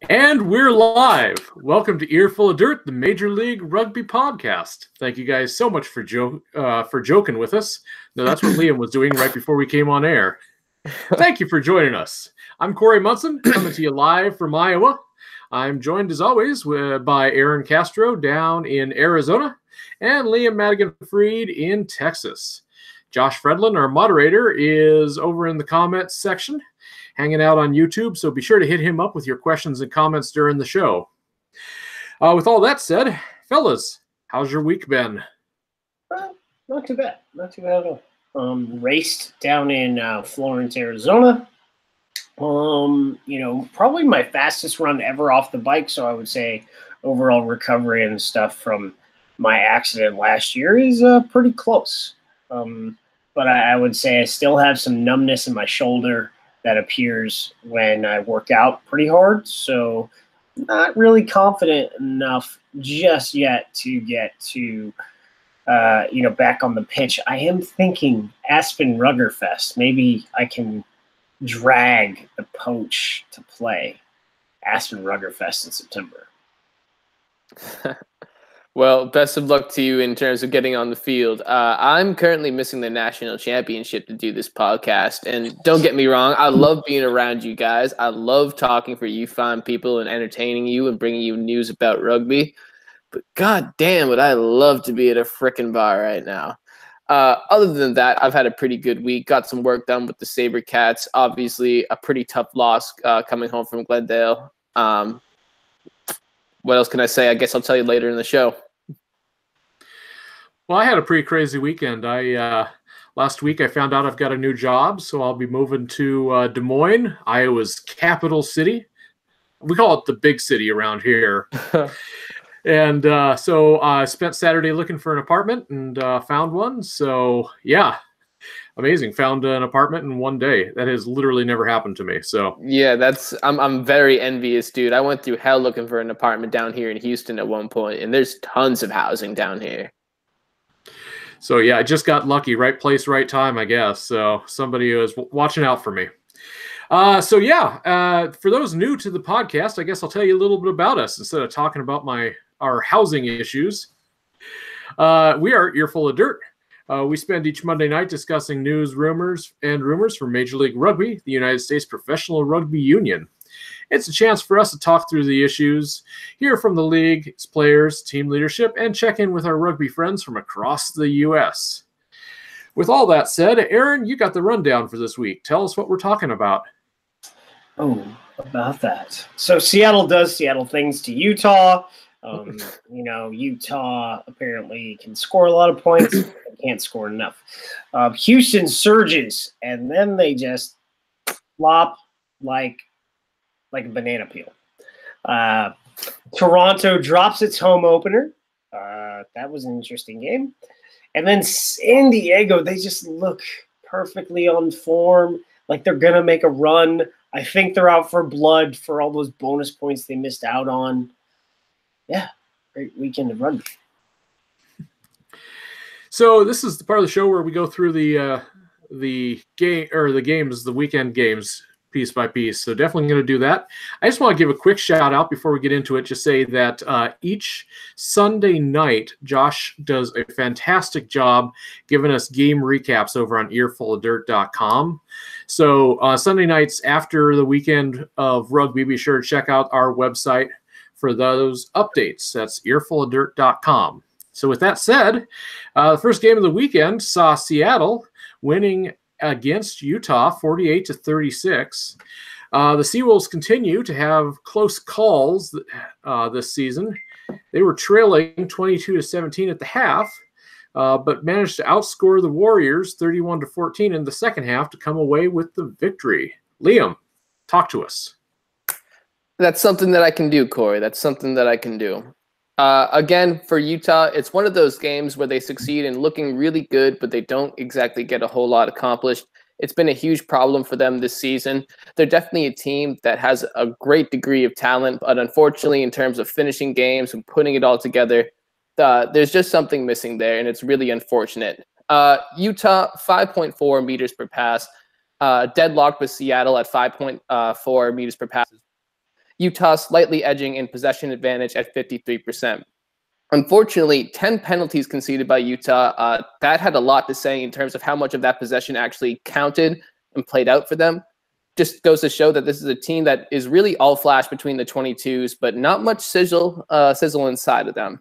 And we're live. Welcome to Earful of Dirt, the Major League Rugby podcast. Thank you guys so much for joking with us. No, that's what Liam was doing right before we came on air. Thank you for joining us. I'm Corey Munson, coming to you live from Iowa. I'm joined, as always, by Aaron Castro down in Arizona and Liam Madigan-Freed in Texas. Josh Fredlin, our moderator, is over in the comments section, hanging out on YouTube, so be sure to hit him up with your questions and comments during the show. With all that said, fellas, how's your week been? Not too bad. Not too bad at all. Raced down in Florence, Arizona. Probably my fastest run ever off the bike, so I would say overall recovery and stuff from my accident last year is pretty close. But I would say I still have some numbness in my shoulder that appears when I work out pretty hard. So not really confident enough just yet to get to, back on the pitch. I am thinking Aspen Ruggerfest. Maybe I can drag the Poach to play Aspen Ruggerfest in September. Well, best of luck to you in terms of getting on the field. I'm currently missing the national championship to do this podcast. And don't get me wrong, I love being around you guys. I love talking for you fine people and entertaining you and bringing you news about rugby. But god damn, would I love to be at a frickin' bar right now. Other than that, I've had a pretty good week. Got some work done with the Sabre Cats. Obviously, a pretty tough loss coming home from Glendale. What else can I say? I guess I'll tell you later in the show. Well, I had a pretty crazy weekend. Last week I found out I've got a new job, so I'll be moving to Des Moines, Iowa's capital city. We call it the big city around here. And so I spent Saturday looking for an apartment and found one. So yeah, amazing. Found an apartment in one day. That has literally never happened to me. So yeah, I'm very envious, dude. I went through hell looking for an apartment down here in Houston at one point, and there's tons of housing down here. So yeah, I just got lucky. Right place, right time, I guess. So somebody was watching out for me. For those new to the podcast, I guess I'll tell you a little bit about us instead of talking about our housing issues. We are Earful of Dirt. We spend each Monday night discussing news, rumors from Major League Rugby, the United States Professional Rugby Union. It's a chance for us to talk through the issues, hear from the league, its players, team leadership, and check in with our rugby friends from across the U.S. With all that said, Aaron, you got the rundown for this week. Tell us what we're talking about. Oh, about that. So Seattle does Seattle things to Utah. Utah apparently can score a lot of points. They can't score enough. Houston surges, and then they just flop like a banana peel. Toronto drops its home opener. That was an interesting game. And then San Diego, they just look perfectly on form, like they're going to make a run. I think they're out for blood for all those bonus points they missed out on. Yeah, great weekend of rugby. So this is the part of the show where we go through the weekend games, piece by piece. So definitely going to do that. I just want to give a quick shout out before we get into it. Just say that each Sunday night, Josh does a fantastic job giving us game recaps over on earfulofdirt.com. So Sunday nights after the weekend of rugby, be sure to check out our website for those updates. That's earfulofdirt.com. So with that said, the first game of the weekend saw Seattle winning against Utah 48-36. The Seawolves continue to have close calls this season. They were trailing 22-17 at the half, but managed to outscore the Warriors 31-14 in the second half to come away with the victory. Liam, talk to us. That's something that I can do, Corey. That's something that I can do. Again, for Utah, it's one of those games where they succeed in looking really good, but they don't exactly get a whole lot accomplished. It's been a huge problem for them this season. They're definitely a team that has a great degree of talent, but unfortunately, in terms of finishing games and putting it all together, there's just something missing there, and it's really unfortunate. Utah, 5.4 meters per pass, deadlocked with Seattle at 5.4 meters per pass. Utah slightly edging in possession advantage at 53%. Unfortunately, 10 penalties conceded by Utah. That had a lot to say in terms of how much of that possession actually counted and played out for them. Just goes to show that this is a team that is really all flash between the 22s, but not much sizzle inside of them.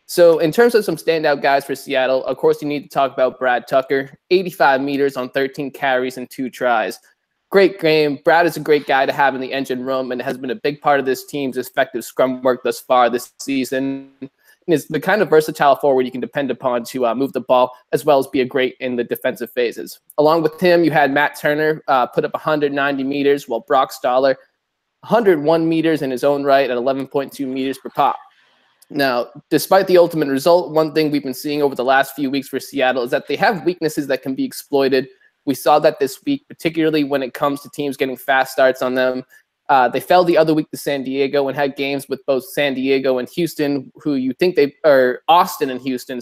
So in terms of some standout guys for Seattle, of course, you need to talk about Brad Tucker, 85 meters on 13 carries and 2 tries. Great game. Brad is a great guy to have in the engine room and has been a big part of this team's effective scrum work thus far this season. And is the kind of versatile forward you can depend upon to move the ball as well as be a great in the defensive phases. Along with him, you had Matt Turner put up 190 meters, while Brock Stoller 101 meters in his own right at 11.2 meters per pop. Now, despite the ultimate result, one thing we've been seeing over the last few weeks for Seattle is that they have weaknesses that can be exploited. We saw that this week, particularly when it comes to teams getting fast starts on them. They fell the other week to San Diego and had games with both San Diego and Houston, Austin and Houston,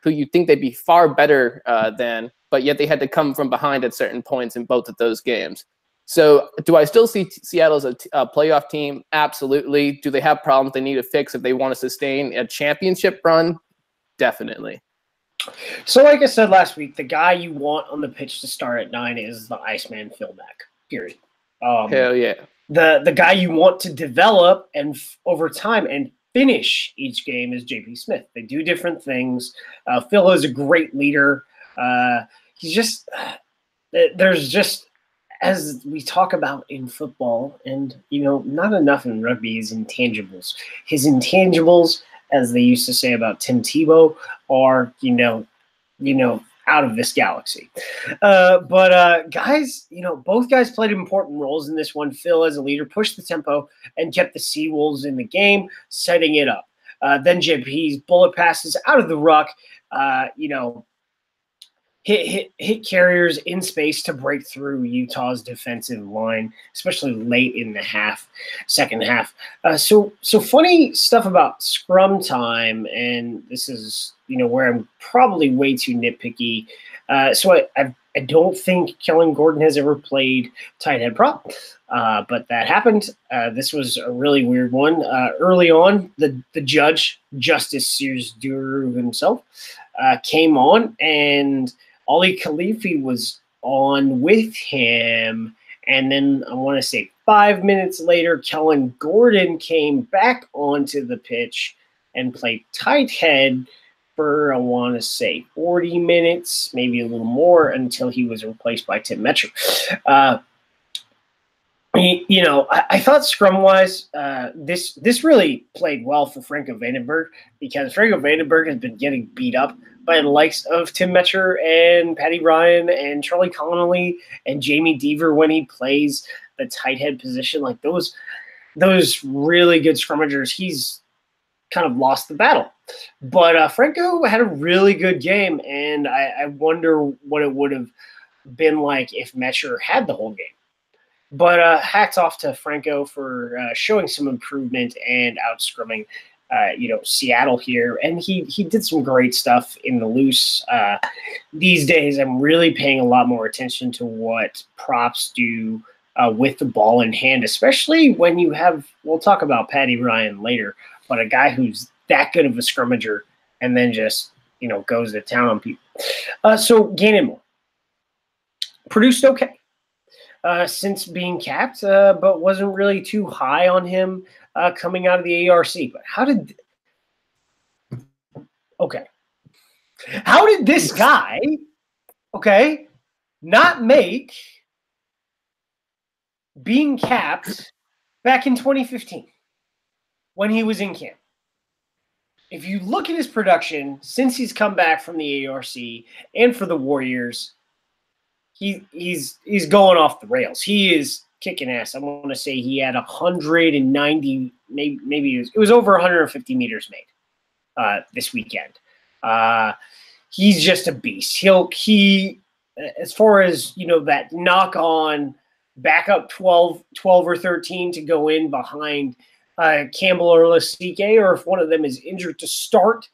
who you think they'd be far better than, but yet they had to come from behind at certain points in both of those games. So do I still see Seattle as a playoff team? Absolutely. Do they have problems they need to fix if they want to sustain a championship run? Definitely. So like I said last week, the guy you want on the pitch to start at 9 is the Iceman Phil Mack, period. Hell yeah. The guy you want to develop and over time and finish each game is JP Smith. They do different things. Phil is a great leader. He's just there's just, as we talk about in football, and not enough in rugby, is intangibles. His intangibles, as they used to say about Tim Tebow, are out of this galaxy. But guys, both guys played important roles in this one. Phil, as a leader, pushed the tempo and kept the Seawolves in the game, setting it up. Then JP's bullet passes out of the ruck, hit carriers in space to break through Utah's defensive line, especially late in the second half. So funny stuff about scrum time, and this is where I'm probably way too nitpicky. So I don't think Kellen Gordon has ever played tight head prop, but that happened. This was a really weird one. Early on, the judge, Justice Sears Duru himself, came on, and Ali Khalifi was on with him. And then I want to say 5 minutes later, Kellen Gordon came back onto the pitch and played tight head for, I want to say, 40 minutes, maybe a little more, until he was replaced by Tim Metcher. I thought scrum-wise, this really played well for Franco Vandenberg, because Franco Vandenberg has been getting beat up by the likes of Tim Metcher and Paddy Ryan and Charlie Connolly and Jamie Deaver when he plays the tight head position. Like those really good scrummagers, he's kind of lost the battle. But Franco had a really good game, and I wonder what it would have been like if Metcher had the whole game. But hats off to Franco for showing some improvement and out-scrumming Seattle here. And he did some great stuff in the loose. These days, I'm really paying a lot more attention to what props do with the ball in hand, especially when you have – we'll talk about Paddy Ryan later, but a guy who's that good of a scrummager and then just, goes to town on people. So Gannon Moore produced okay. Since being capped, but wasn't really too high on him coming out of the ARC. But how did this guy, not make being capped back in 2015 when he was in camp? If you look at his production since he's come back from the ARC and for the Warriors, he's going off the rails. He is kicking ass. I want to say he had 190, maybe it was over 150 meters made this weekend. He's just a beast. He as far as that knock on back up 12 or 13 to go in behind Campbell or Lasike, or if one of them is injured, to start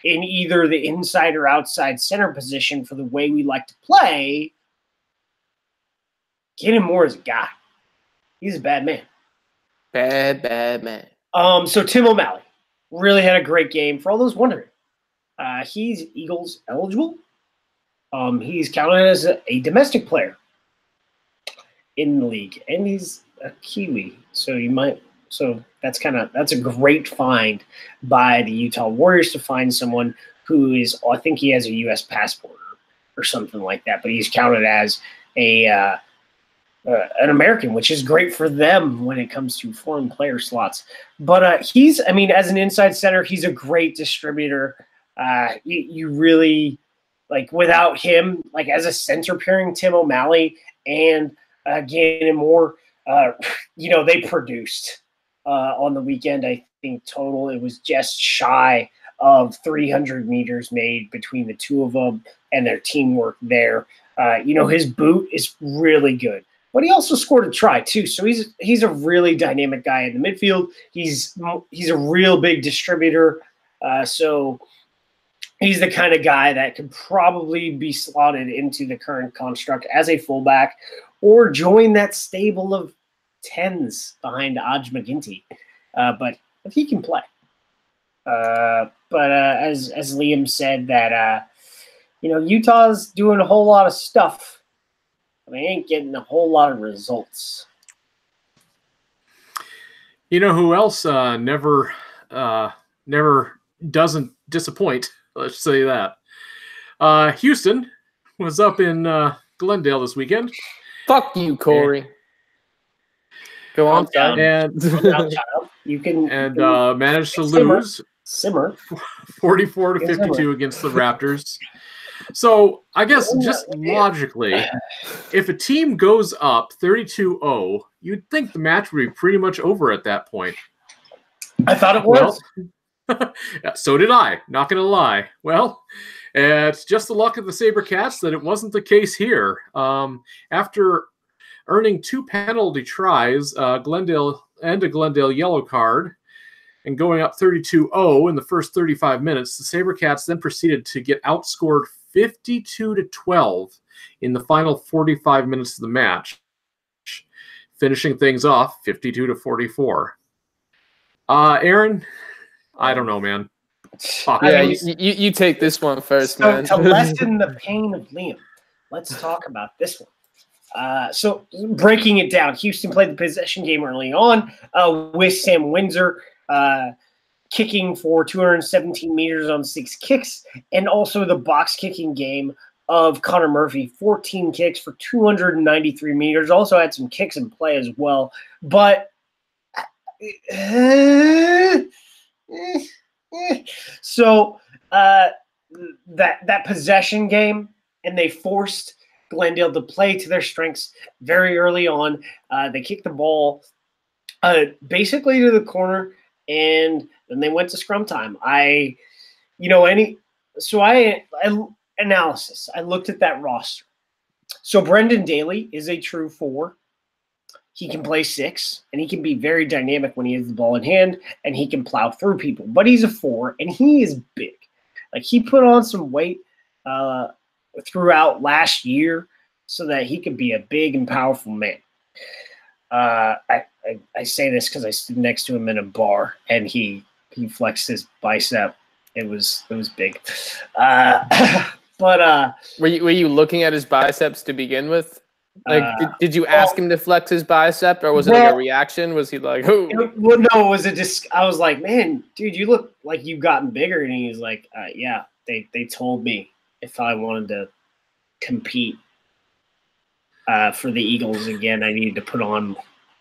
in either the inside or outside center position for the way we like to play. Gannon Moore is a guy. He's a bad man. Bad man. So Tim O'Malley really had a great game. For all those wondering, he's Eagles eligible. He's counted as a domestic player in the league, and he's a Kiwi. So that's a great find by the Utah Warriors to find someone who is, I think he has a U.S. passport or something like that, but he's counted as an American, which is great for them when it comes to foreign player slots. But as an inside center, he's a great distributor. You really, without him, as a center pairing, Tim O'Malley and Gannon Moore, they produced on the weekend. I think total it was just shy of 300 meters made between the two of them and their teamwork there. His boot is really good, but he also scored a try too. So he's a really dynamic guy in the midfield. He's a real big distributor. So he's the kind of guy that could probably be slotted into the current construct as a fullback or join that stable of 10s behind Aj McGinty. But he can play. But as Liam said, that Utah's doing a whole lot of stuff. They ain't getting a whole lot of results. You know who else never doesn't disappoint? Let's say that. Houston was up in Glendale this weekend. Fuck you, Corey. Go on, and you can managed to lose. Simmer 44-52 against the Raptors. So I guess just logically, if a team goes up 32-0, you'd think the match would be pretty much over at that point. I thought it was. Well, so did I, not going to lie. Well, it's just the luck of the SaberCats that it wasn't the case here. After earning 2 penalty tries, Glendale yellow card, and going up 32-0 in the first 35 minutes, the SaberCats then proceeded to get outscored 52-12 in the final 45 minutes of the match, finishing things off 52-44. Aaron, I don't know, man. Yeah, you take this one first, man. To lessen the pain of Liam, let's talk about this one. So breaking it down, Houston played the possession game early on with Sam Windsor kicking for 217 meters on 6 kicks, and also the box kicking game of Connor Murphy, 14 kicks for 293 meters. Also had some kicks in play as well. But so that possession game, and they forced Glendale to play to their strengths very early on. They kicked the ball basically to the corner, and then they went to scrum time. Analysis. I looked at that roster. So Brendan Daly is a true 4. He can play 6, and he can be very dynamic when he has the ball in hand, and he can plow through people. But he's a 4, and he is big. He put on some weight throughout last year so that he could be a big and powerful man. I say this because I stood next to him in a bar, and he flexed his bicep. It was big. But were you looking at his biceps to begin with? Did you ask him to flex his bicep, or was it a reaction? Was he like, "Oh"? Well, no, it was I was like, "Man, dude, you look like you've gotten bigger." And he was like, "Yeah, they told me if I wanted to compete for the Eagles again, I needed to put on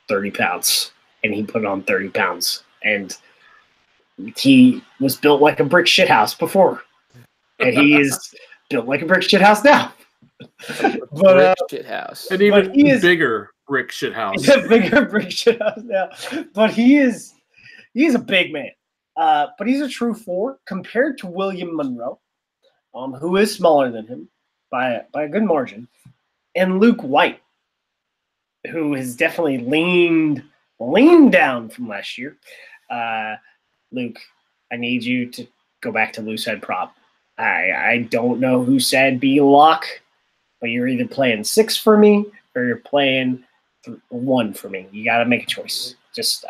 30 pounds." And he put on 30 pounds, and he was built like a brick shithouse before, and he is built like a brick shithouse now. Brick shithouse, an even bigger brick shithouse. He's a bigger brick shithouse now, but he's a big man. But he's a true 4 compared to William Monroe, who is smaller than him by a good margin, and Luke White, who has definitely leaned down from last year. Luke, I need you to go back to loose head prop. I don't know who said be lock, but you're either playing 6 for me or you're playing 1 for me. You got to make a choice. Just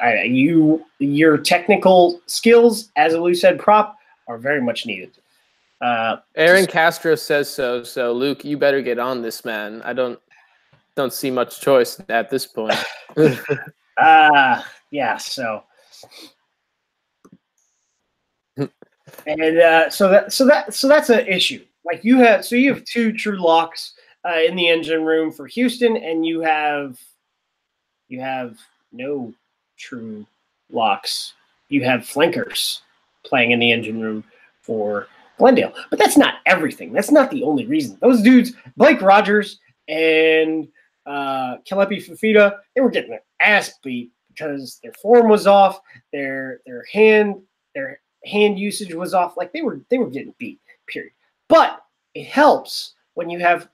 your technical skills as a loose head prop are very much needed. Aaron Castro says so. So Luke, you better get on this, man. I don't see much choice at this point. Yeah. So, and so that's an issue. Like you have 2 true locks in the engine room for Houston, and you have no true locks. You have flankers playing in the engine room for Glendale. But that's not everything. That's not the only reason. Those dudes, Blake Rogers and Kalepi Fafita, they were getting their ass beat because their form was off, their hand usage was off. Like they were getting beat, period. But it helps when you have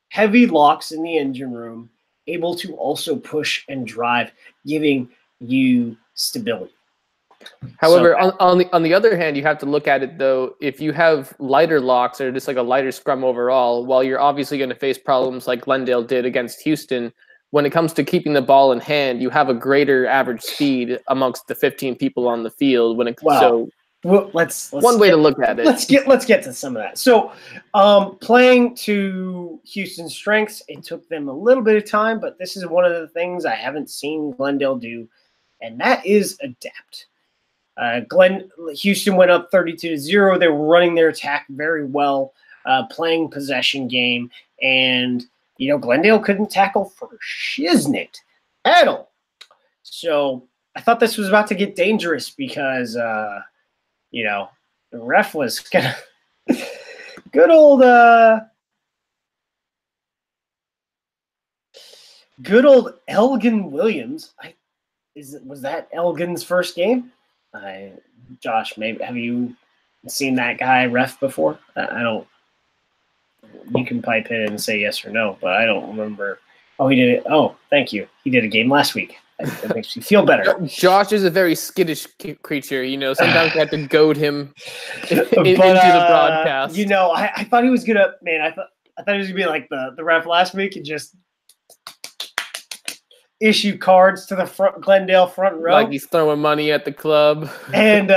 heavy locks in the engine room, able to also push and drive, giving you stability. However, on the other hand, you have to look at it, though. If you have lighter locks or just like a lighter scrum overall, while you're obviously going to face problems like Glendale did against Houston, when it comes to keeping the ball in hand, you have a greater average speed amongst the 15 people on the field. Let's one way to look at it. Let's get to some of that. So, playing to Houston's strengths, it took them a little bit of time, but this is one of the things I haven't seen Glendale do, and that is adapt. Houston went up 32-0. They were running their attack very well, playing possession game, and Glendale couldn't tackle for shiznit at all. So I thought this was about to get dangerous because the ref was gonna good old Elgin Williams. Was that Elgin's first game? Josh, maybe have you seen that guy ref before? I don't. You can pipe in and say yes or no, but I don't remember. Oh, he did it. Oh, thank you. He did a game last week. That makes you feel better. Josh is a very skittish creature. Sometimes you have to goad him into the broadcast. I thought he was gonna. Man, I thought he was gonna be like the ref last week and just issue cards to the Glendale front row, like he's throwing money at the club. And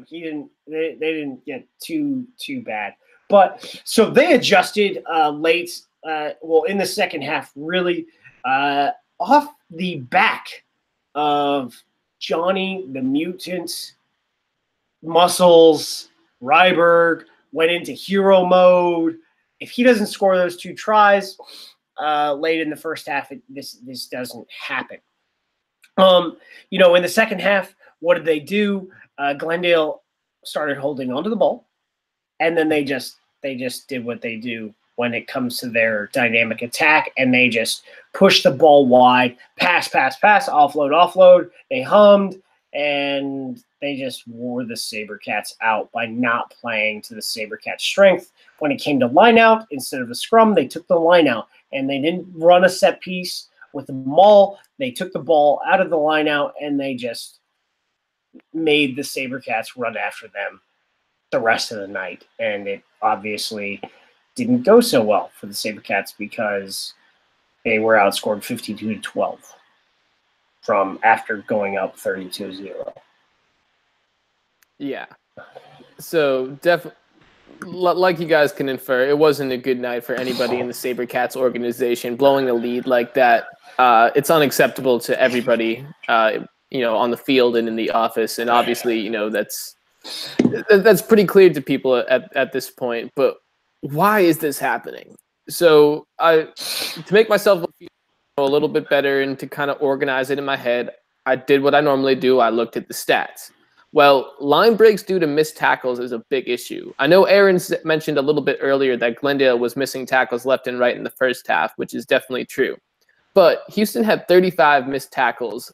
he didn't. They didn't get too bad. But so they adjusted late. In the second half, really off the back of Johnny the Mutant, Muscles, Ryberg went into hero mode. If he doesn't score those 2 tries late in the first half, this doesn't happen. In the second half, what did they do? Glendale started holding onto the ball, and then they just did what they do when it comes to their dynamic attack, and they just pushed the ball wide, pass, offload. They hummed, and they just wore the SaberCats out by not playing to the SaberCats' strength. When it came to line out, instead of a scrum, they took the line out, and they didn't run a set piece with the maul. They took the ball out of the line out, and they just made the SaberCats run after them the rest of the night. And it obviously didn't go so well for the SaberCats because they were outscored 52-12 from after going up 32-0. Yeah. So definitely, like you guys can infer, it wasn't a good night for anybody in the SaberCats organization. Blowing a lead like that, it's unacceptable to everybody, on the field and in the office. And obviously, that's pretty clear to people at this point. But why is this happening? So to make myself feel a little bit better and to kind of organize it in my head, I did what I normally do. I looked at the stats. Well, line breaks due to missed tackles is a big issue. I know Aaron mentioned a little bit earlier that Glendale was missing tackles left and right in the first half, which is definitely true. But Houston had 35 missed tackles,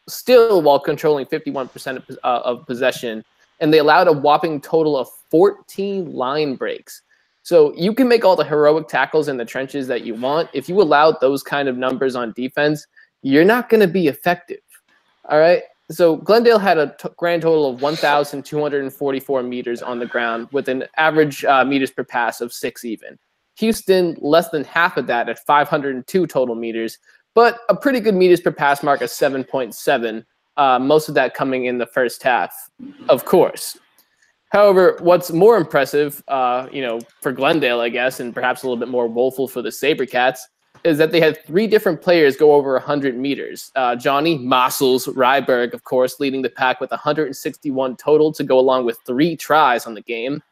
still while controlling 51% of possession, and they allowed a whopping total of 14 line breaks. So you can make all the heroic tackles in the trenches that you want. If you allowed those kind of numbers on defense, you're not going to be effective. All right? So Glendale had a grand total of 1,244 meters on the ground with an average meters per pass of 6 even. Houston, less than half of that at 502 total meters, but a pretty good meters per pass mark of 7.7, most of that coming in the first half, of course. However, what's more impressive, for Glendale, I guess, and perhaps a little bit more woeful for the SaberCats, is that they had 3 different players go over 100 meters. Johnny Mossels Ryberg, of course, leading the pack with 161 total to go along with 3 tries on the game.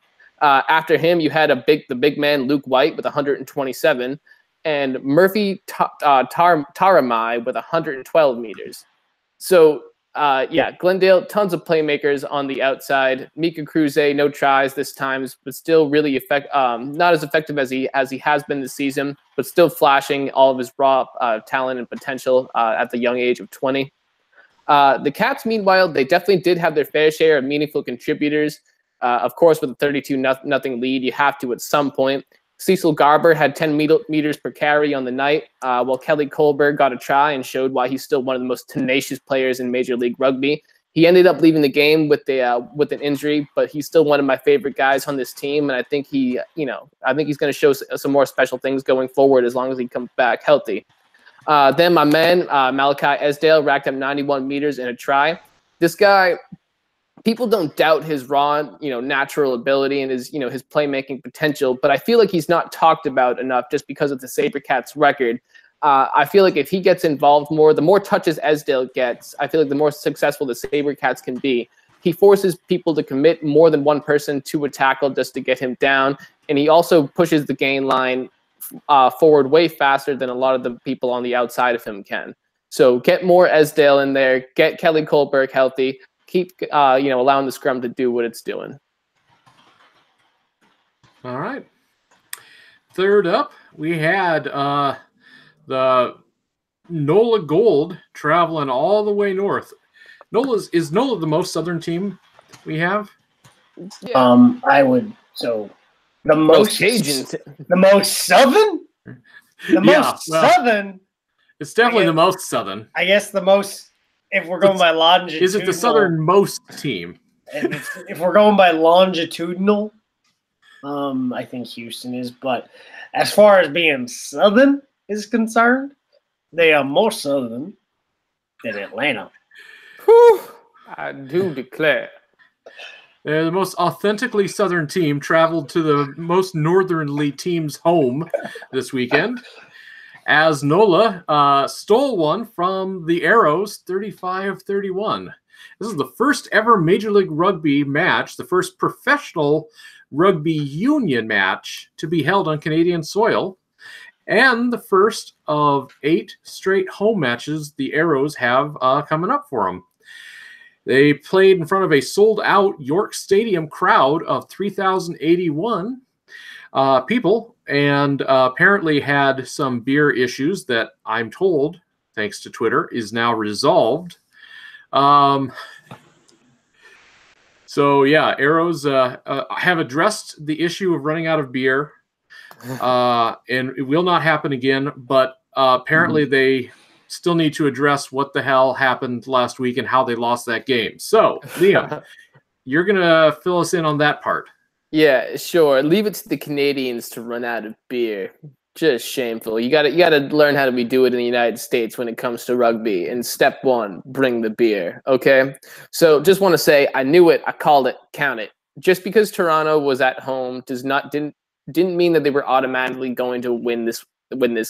After him, you had the big man Luke White with 127, and Murphy Taramai with 112 meters. So, Glendale, tons of playmakers on the outside. Mika Cruze, no tries this time, but still really not as effective as he has been this season, but still flashing all of his raw talent and potential at the young age of 20. The Cats, meanwhile, they definitely did have their fair share of meaningful contributors. Of course, with a 32-0 lead, you have to at some point. Cecil Garber had 10 meters per carry on the night, while Kelly Kohlberg got a try and showed why he's still one of the most tenacious players in Major League Rugby. He ended up leaving the game with an injury, but he's still one of my favorite guys on this team, and I think he's going to show some more special things going forward as long as he comes back healthy. Then my man Malachi Esdale racked up 91 meters in a try. This guy, people don't doubt his raw, natural ability and his playmaking potential, but I feel like he's not talked about enough just because of the SaberCats record. I feel like if he gets involved more, the more touches Esdale gets, I feel like the more successful the SaberCats can be. He forces people to commit more than one person to a tackle just to get him down, and he also pushes the gain line forward way faster than a lot of the people on the outside of him can. So get more Esdale in there, get Kelly Kohlberg healthy, keep allowing the scrum to do what it's doing. All right. Third up, we had the NOLA Gold traveling all the way north. Is NOLA the most southern team we have? Yeah. The most Cajun, the most southern, southern. It's definitely the most southern. I guess the most. If we're going by longitudinal, is it the southernmost team? If we're going by longitudinal, I think Houston is. But as far as being southern is concerned, they are more southern than Atlanta. Whew, I do declare. The most authentically southern team traveled to the most northernly team's home this weekend, as NOLA stole one from the Arrows 35-31. This is the first ever Major League Rugby match, the first professional rugby union match to be held on Canadian soil, and the first of 8 straight home matches the Arrows have coming up for them. They played in front of a sold-out York Stadium crowd of 3,081 people, and apparently had some beer issues that I'm told, thanks to Twitter, is now resolved. So yeah, Arrows have addressed the issue of running out of beer, and it will not happen again, but apparently they still need to address what the hell happened last week and how they lost that game. So, Liam, you're going to fill us in on that part. Yeah, sure. Leave it to the Canadians to run out of beer. Just shameful. You got to learn how we do it in the United States when it comes to rugby. And step 1, bring the beer, okay? So, just want to say I knew it, I called it, count it. Just because Toronto was at home didn't mean that they were automatically going to win this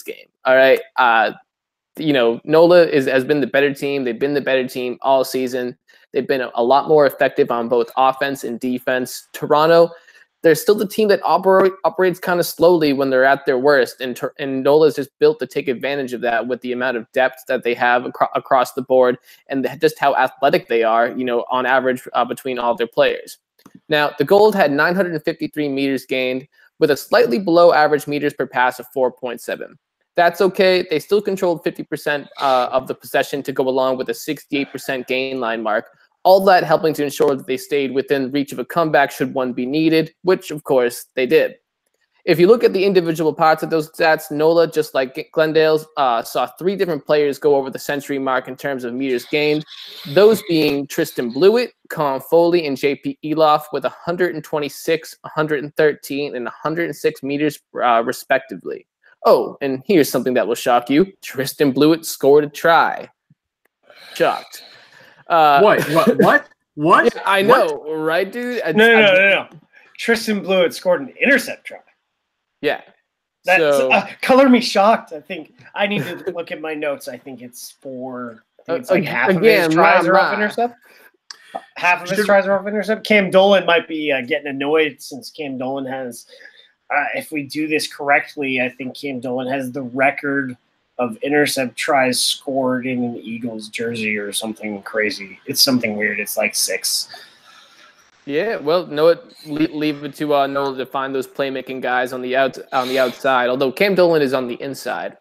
game. All right? NOLA has been the better team. They've been the better team all season. They've been a lot more effective on both offense and defense. Toronto, they're still the team that operates kind of slowly when they're at their worst, and NOLA is just built to take advantage of that with the amount of depth that they have across the board and just how athletic they are, on average between all their players. Now, the Gold had 953 meters gained with a slightly below average meters per pass of 4.7. That's okay. They still controlled 50% of the possession to go along with a 68% gain line mark. All that helping to ensure that they stayed within reach of a comeback should one be needed, which, of course, they did. If you look at the individual parts of those stats, NOLA, just like Glendale, saw 3 different players go over the century mark in terms of meters gained, those being Tristan Blewett, Colin Foley, and JP Eloff with 126, 113, and 106 meters respectively. Oh, and here's something that will shock you. Tristan Blewett scored a try. Shocked. What? Yeah, I know, right, dude? No. Tristan Blewett scored an intercept try. Yeah. That's color me shocked. I think I need to look at my notes. I think it's like half of his tries are off intercept. Half of his tries are off intercept. Cam Dolan might be getting annoyed since Cam Dolan has, if we do this correctly, I think Cam Dolan has the record of intercept tries scored in an Eagles jersey or something crazy. It's something weird. It's like 6. Yeah, well, leave it to Nola to find those playmaking guys on the outside. Although Cam Dolan is on the inside,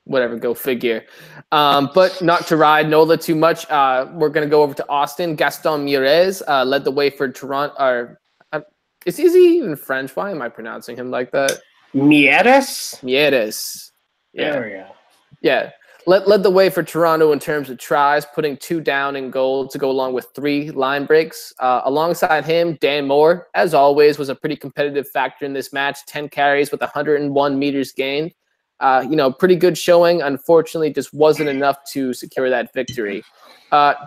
whatever, go figure. But not to ride Nola too much. We're gonna go over to Austin. Gaston Mires led the way for Toronto. Is he even French? Why am I pronouncing him like that? Mieres. Yeah. There we go. Yeah. Led the way for Toronto in terms of tries, putting 2 down in goal to go along with 3 line breaks. Alongside him, Dan Moore, as always, was a pretty competitive factor in this match. 10 carries with 101 meters gained. Pretty good showing. Unfortunately, just wasn't enough to secure that victory.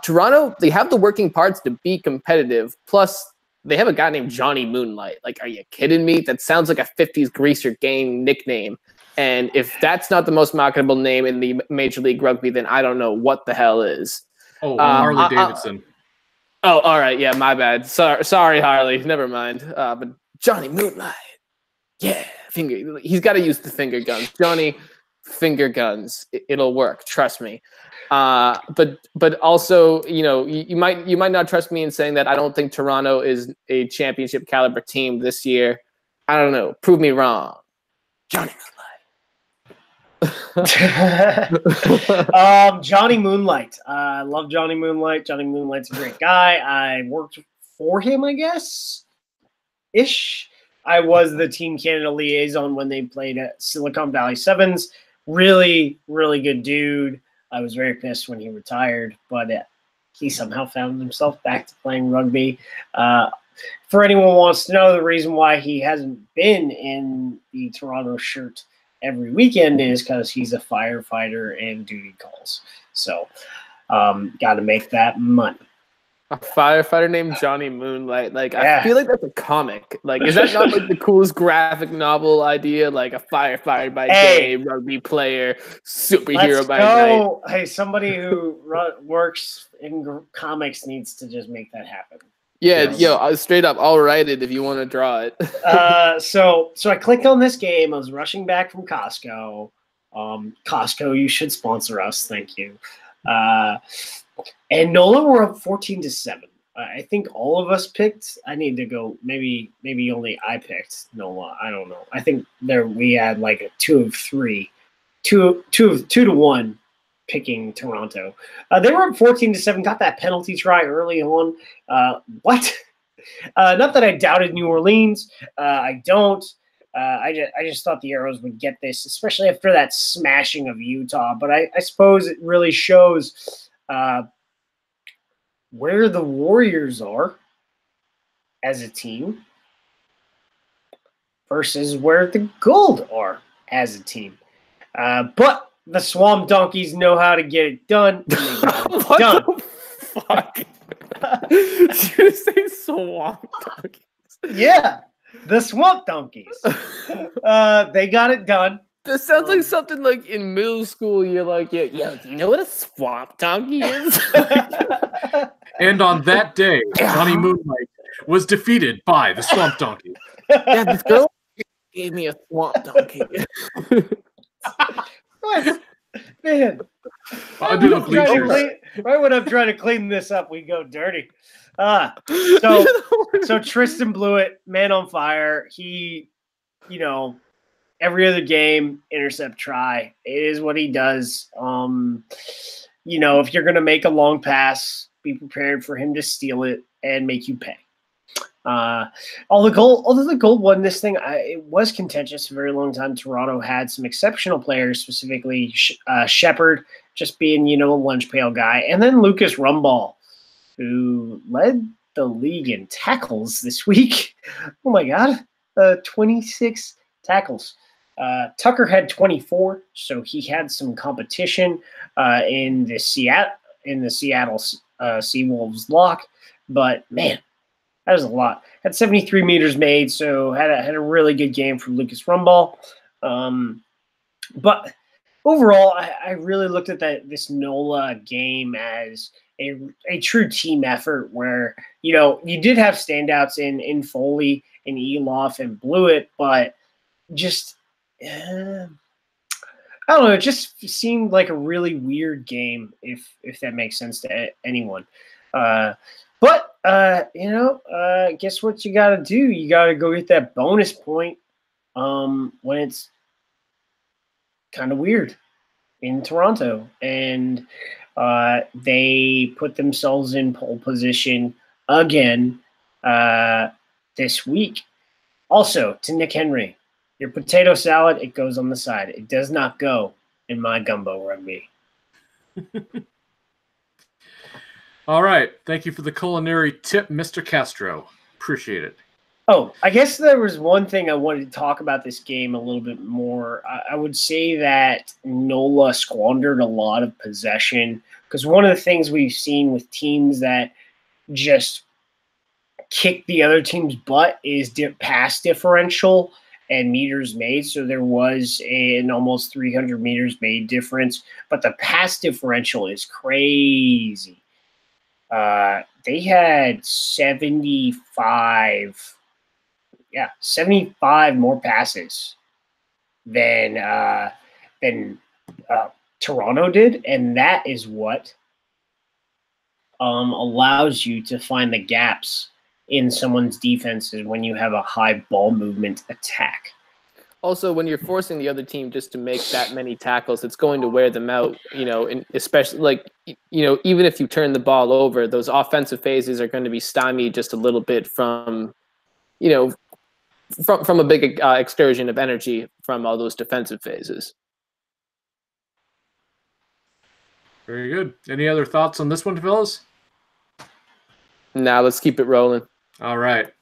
Toronto, they have the working parts to be competitive. Plus, they have a guy named Johnny Moonlight. Like, are you kidding me? That sounds like a 50s Greaser gang nickname. And if that's not the most marketable name in the Major League Rugby, then I don't know what the hell is. Oh, Harley Davidson. Oh, all right. Yeah, my bad. Sorry, Harley. Never mind. But Johnny Moonlight. Yeah, he's got to use the finger guns. Johnny, finger guns. It'll work. Trust me. But also, you might not trust me in saying that I don't think Toronto is a championship caliber team this year. I don't know. Prove me wrong. Johnny Moonlight. Johnny Moonlight. I love Johnny Moonlight. Johnny Moonlight's a great guy. I worked for him, I guess. I was the Team Canada liaison when they played at Silicon Valley Sevens. Really, really good dude. I was very pissed when he retired, but he somehow found himself back to playing rugby. For anyone who wants to know, the reason why he hasn't been in the Toronto shirt every weekend is because he's a firefighter and duty calls. So got to make that money. A firefighter named Johnny Moonlight. Like, yeah. I feel like that's a comic. Like, is that not like the coolest graphic novel idea? Like a firefighter by day, rugby player, superhero by night. Hey, somebody who works in comics needs to just make that happen. Yeah, straight up, I'll write it if you want to draw it. So I clicked on this game. I was rushing back from Costco. Costco, you should sponsor us. Thank you. And NOLA were up 14-7. I think all of us picked. I need to go. Maybe only I picked NOLA. I don't know. I think we had like a 2 of 3, 2 to 1. Picking Toronto. They were up 14-7, got that penalty try early on. Not that I doubted New Orleans. I don't. I just thought the Arrows would get this, especially after that smashing of Utah. But I suppose it really shows where the Warriors are as a team versus where the Gold are as a team. But the Swamp Donkeys know how to get it done. What the fuck? Did you say Swamp Donkeys? Yeah, the Swamp Donkeys. They got it done. This sounds like something like in middle school. You're like, do you know what a Swamp Donkey is? And on that day, Johnny Moonlight was defeated by the Swamp Donkey. Yeah, this girl gave me a Swamp Donkey. What? Man. Right when I'm trying to clean this up, we go dirty. So Tristan Blewett, man on fire. He, every other game, intercept try. It is what he does. If you're going to make a long pass, be prepared for him to steal it and make you pay. Although the goal won this thing, it was contentious a very long time. Toronto had some exceptional players, specifically Shepard, just being, a lunch pail guy, and then Lucas Rumball, who led the league in tackles this week. Oh my God, 26 tackles. Tucker had 24, so he had some competition in the Seattle Seawolves lock. But man, that was a lot. Had 73 meters made, so had a really good game from Lucas Rumball. But overall, I really looked at this NOLA game as a true team effort where, you did have standouts in Foley and Elof and Blewett, but just I don't know. It just seemed like a really weird game, if that makes sense to anyone. But guess what you got to do? You got to go get that bonus point when it's kind of weird in Toronto. And they put themselves in pole position again this week. Also, to Nick Henry, your potato salad, it goes on the side. It does not go in my gumbo rugby. All right. Thank you for the culinary tip, Mr. Castro. Appreciate it. Oh, I guess there was one thing I wanted to talk about this game a little bit more. I would say that NOLA squandered a lot of possession, because one of the things we've seen with teams that just kick the other team's butt is pass differential and meters made. So there was an almost 300 meters made difference, but the pass differential is crazy. They had 75 more passes than Toronto did, and that is what allows you to find the gaps in someone's defenses when you have a high ball movement attack. Also, when you're forcing the other team just to make that many tackles, it's going to wear them out, and especially even if you turn the ball over, those offensive phases are going to be stymied just a little bit from a big excursion of energy from all those defensive phases. Very good. Any other thoughts on this one, fellas? Now let's keep it rolling. All right.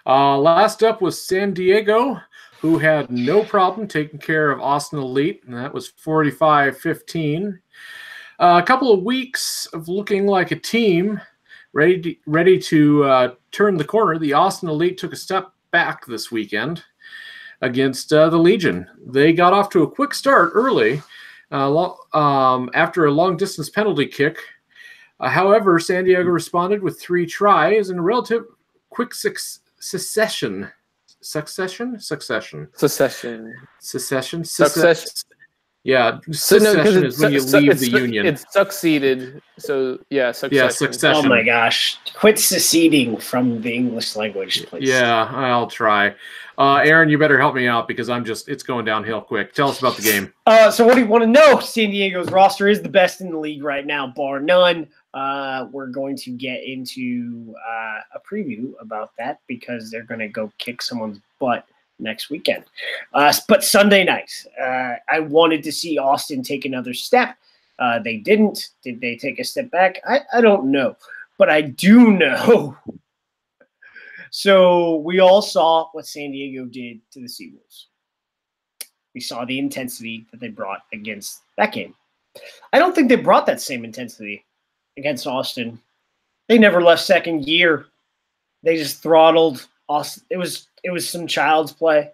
Last up was San Diego, who had no problem taking care of Austin Elite, and that was 45-15. A couple of weeks of looking like a team ready to turn the corner. The Austin Elite took a step back this weekend against the Legion. They got off to a quick start early after a long-distance penalty kick. However, San Diego responded with 3 tries in a relative quick succession. Yeah, succession is when you leave the union. It's succeeded. So, yeah, succession. Yeah, succession. Oh, my gosh. Quit seceding from the English language, please. Yeah, I'll try. Aaron, you better help me out because it's going downhill quick. Tell us about the game. So what do you want to know? San Diego's roster is the best in the league right now, bar none. We're going to get into a preview about that because they're going to go kick someone's butt next weekend. But Sunday night, I wanted to see Austin take another step. They didn't. Did they take a step back? I don't know. But I do know. So we all saw what San Diego did to the Seawolves. We saw the intensity that they brought against that game. I don't think they brought that same intensity against Austin. They never left second gear. They just throttled Austin. It was some child's play,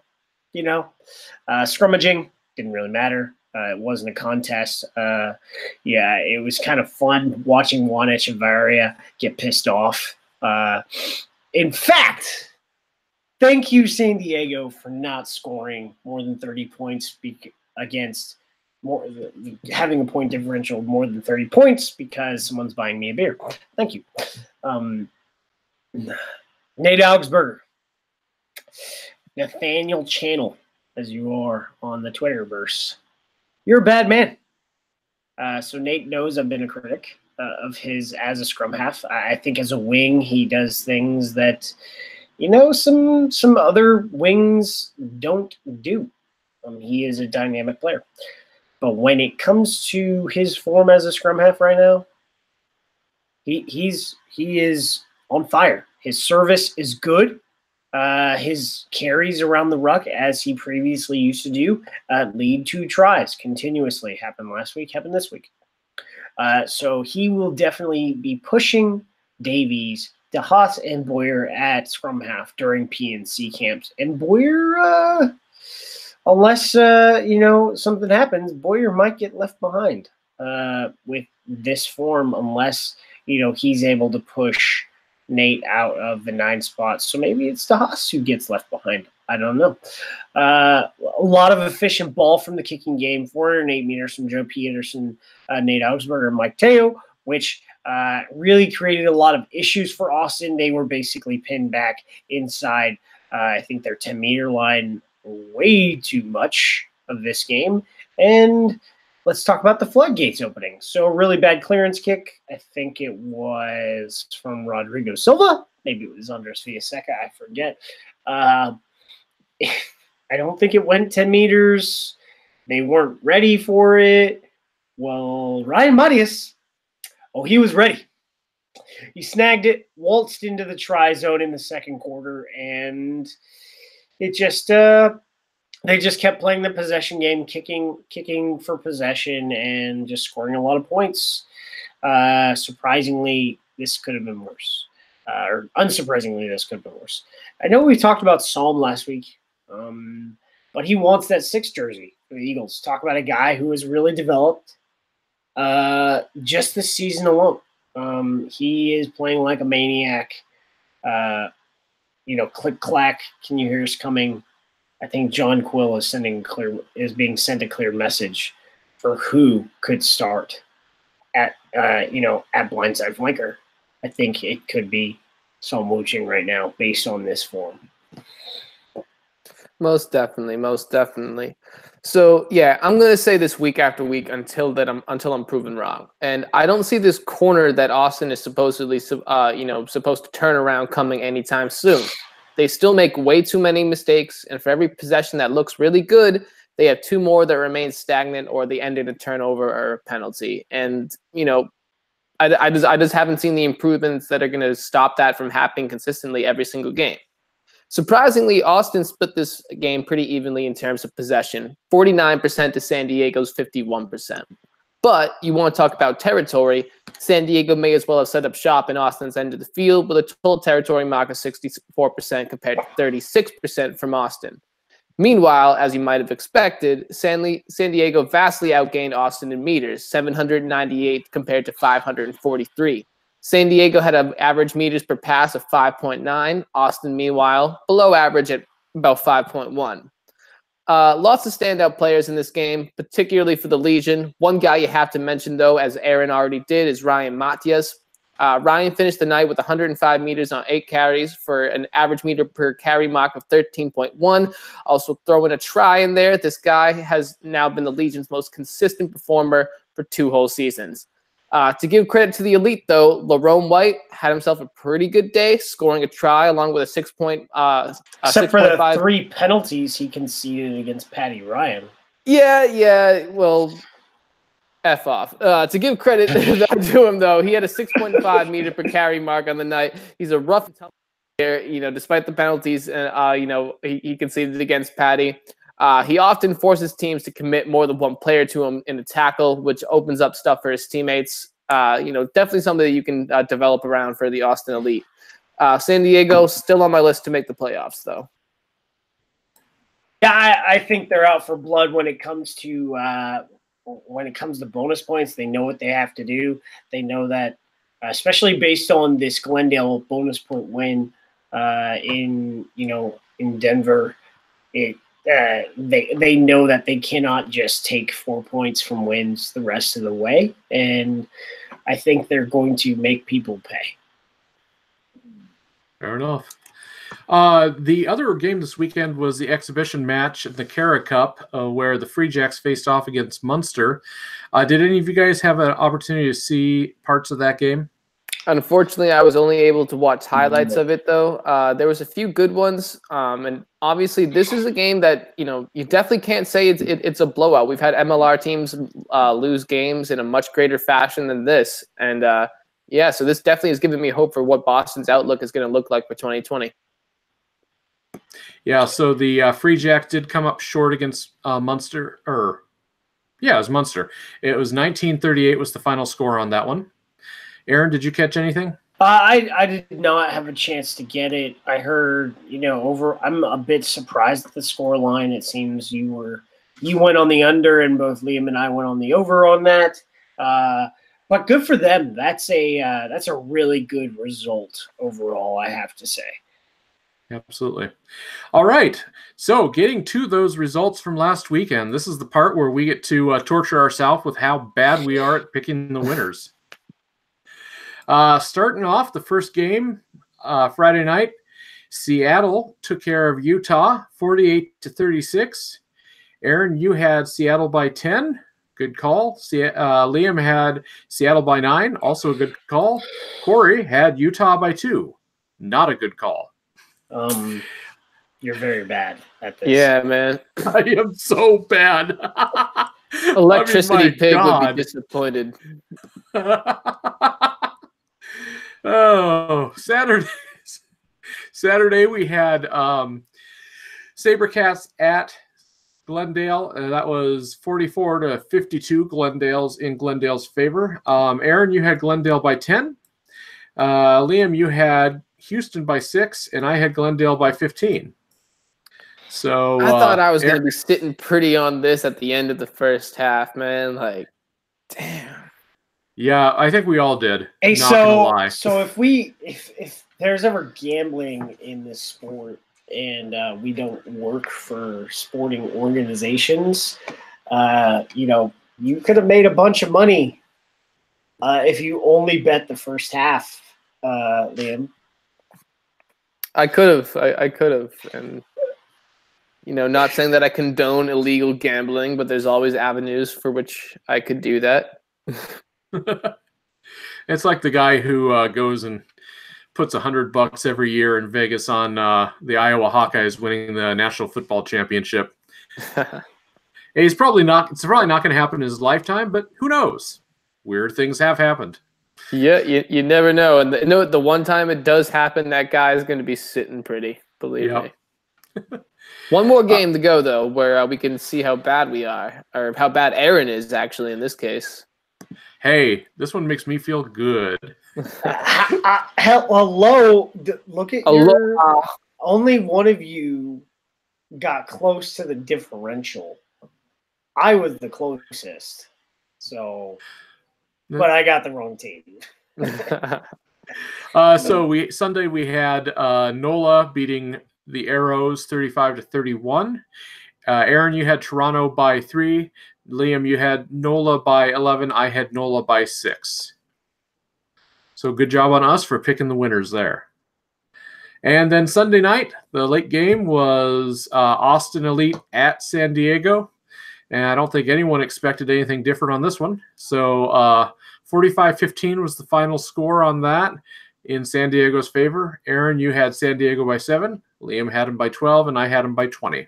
Scrummaging didn't really matter. It wasn't a contest. It was kind of fun watching Juan Echevarria get pissed off. In fact, thank you, San Diego, for not scoring more than 30 points having a point differential of more than 30 points because someone's buying me a beer. Thank you. Nate Augsburger. Nathaniel Channel, as you are on the Twitterverse. You're a bad man. So Nate knows I've been a critic of his as a scrum half. I think as a wing, he does things that some other wings don't do. He is a dynamic player. But when it comes to his form as a scrum half right now, he is on fire. His service is good. His carries around the ruck, as he previously used to do, lead to tries continuously. Happened last week, happened this week. So he will definitely be pushing Davies, DeHaas, and Boyer at scrum half during PNC camps. And Boyer, unless something happens, Boyer might get left behind with this form, unless he's able to push Nate out of the 9 spots. So maybe it's DeHaas who gets left behind. I don't know. A lot of efficient ball from the kicking game, 408 meters from Joe Peterson, Nate Augsburger, and Mike Teo, which really created a lot of issues for Austin. They were basically pinned back inside, I think, their 10-meter line way too much of this game. And let's talk about the floodgates opening. So a really bad clearance kick. I think it was from Rodrigo Silva. Maybe it was Andres Villaseca. I forget. I don't think it went 10 meters. They weren't ready for it. Well, Ryan Marius, he was ready. He snagged it, waltzed into the try zone in the second quarter, and it just they just kept playing the possession game, kicking for possession, and just scoring a lot of points. Surprisingly, this could have been worse. Or unsurprisingly, this could have been worse. I know we talked about Psalm last week, but he wants that 6 jersey for the Eagles. Talk about a guy who has really developed just this season alone. He is playing like a maniac. Click clack. Can you hear us coming? I think John Quill is being sent a clear message for who could start at blindside flanker. I think it could be Psalm Wuching right now, based on this form. Most definitely. So yeah, I'm gonna say this week after week until I'm proven wrong. And I don't see this corner that Austin is supposedly supposed to turn around coming anytime soon. They still make way too many mistakes, and for every possession that looks really good, they have 2 more that remain stagnant, or they end in a turnover or a penalty. And I just haven't seen the improvements that are going to stop that from happening consistently every single game. Surprisingly, Austin split this game pretty evenly in terms of possession, 49% to San Diego's 51%. But you want to talk about territory, San Diego may as well have set up shop in Austin's end of the field with a total territory mark of 64% compared to 36% from Austin. Meanwhile, as you might have expected, San Diego vastly outgained Austin in meters, 798 compared to 543. San Diego had an average meters per pass of 5.9. Austin, meanwhile, below average at about 5.1. Lots of standout players in this game, particularly for the Legion. One guy you have to mention, though, as Aaron already did, is Ryan Matias. Ryan finished the night with 105 meters on 8 carries for an average meter per carry mark of 13.1. Also throw in a try in there. This guy has now been the Legion's most consistent performer for 2 whole seasons. To give credit to the elite, though, Lerone White had himself a pretty good day, scoring a try along with a 6 point. Except for the 3 penalties he conceded against Patty Ryan. Yeah. Well, F off. To give credit to him, though, he had a 6.5 meter per carry mark on the night. He's a rough and tough player, despite the penalties, he conceded against Patty. He often forces teams to commit more than one player to him in a tackle, which opens up stuff for his teammates. Definitely something that you can develop around for the Austin Elite. San Diego still on my list to make the playoffs, though. Yeah, I think they're out for blood when it comes to bonus points. They know what they have to do. They know that, especially based on this Glendale bonus point win in Denver, they know that they cannot just take 4 points from wins the rest of the way, and I think they're going to make people pay. Fair enough. The other game this weekend was the exhibition match at the Cara Cup, where the Free Jacks faced off against Munster. Did any of you guys have an opportunity to see parts of that game? Unfortunately, I was only able to watch highlights of it, though. There was a few good ones, and obviously, this is a game that you definitely can't say it's a blowout. We've had MLR teams lose games in a much greater fashion than this, and yeah, so this definitely has given me hope for what Boston's outlook is going to look like for 2020. Yeah, so the Free Jacks did come up short against Munster, yeah, it was Munster. It was 1938 was the final score on that one. Aaron, did you catch anything? I did not have a chance to get it. I heard, I'm a bit surprised at the score line. It seems you went on the under, and both Liam and I went on the over on that. But good for them. That's a really good result overall, I have to say. Absolutely. All right. So getting to those results from last weekend, this is the part where we get to torture ourselves with how bad we are at picking the winners. Starting off the first game, Friday night, Seattle took care of Utah, 48-36. Aaron, you had Seattle by 10. Good call. Liam had Seattle by 9. Also a good call. Corey had Utah by 2. Not a good call. You're very bad at this. Yeah, man. I am so bad. Electricity Pig would be disappointed. Oh, Saturday we had Sabercats at Glendale, and that was 44-52. Glendale's in Glendale's favor. Aaron, you had Glendale by 10. Liam, you had Houston by 6, and I had Glendale by 15. So I thought I was going to be sitting pretty on this at the end of the first half, man. Like, damn. Yeah, I think we all did. Hey, not gonna lie. So if there's ever gambling in this sport and we don't work for sporting organizations, you could have made a bunch of money if you only bet the first half, Liam. I could have, and not saying that I condone illegal gambling, but there's always avenues for which I could do that. It's like the guy who goes and puts $100 every year in Vegas on the Iowa Hawkeyes winning the National Football Championship. It's probably not going to happen in his lifetime, but who knows? Weird things have happened. Yeah, you never know. And the one time it does happen, that guy is going to be sitting pretty. Believe me. One more game to go, though, where we can see how bad we are, or how bad Aaron is, actually, in this case. Hey, this one makes me feel good. Hello. Look at only one of you got close to the differential. I was the closest. So, but I got the wrong team. So Sunday we had NOLA beating the Arrows 35-31. Aaron, you had Toronto by 3. Liam, you had NOLA by 11. I had NOLA by 6. So good job on us for picking the winners there. And then Sunday night, the late game was Austin Elite at San Diego. And I don't think anyone expected anything different on this one. So 45-15 was the final score on that in San Diego's favor. Aaron, you had San Diego by 7. Liam had him by 12, and I had him by 20.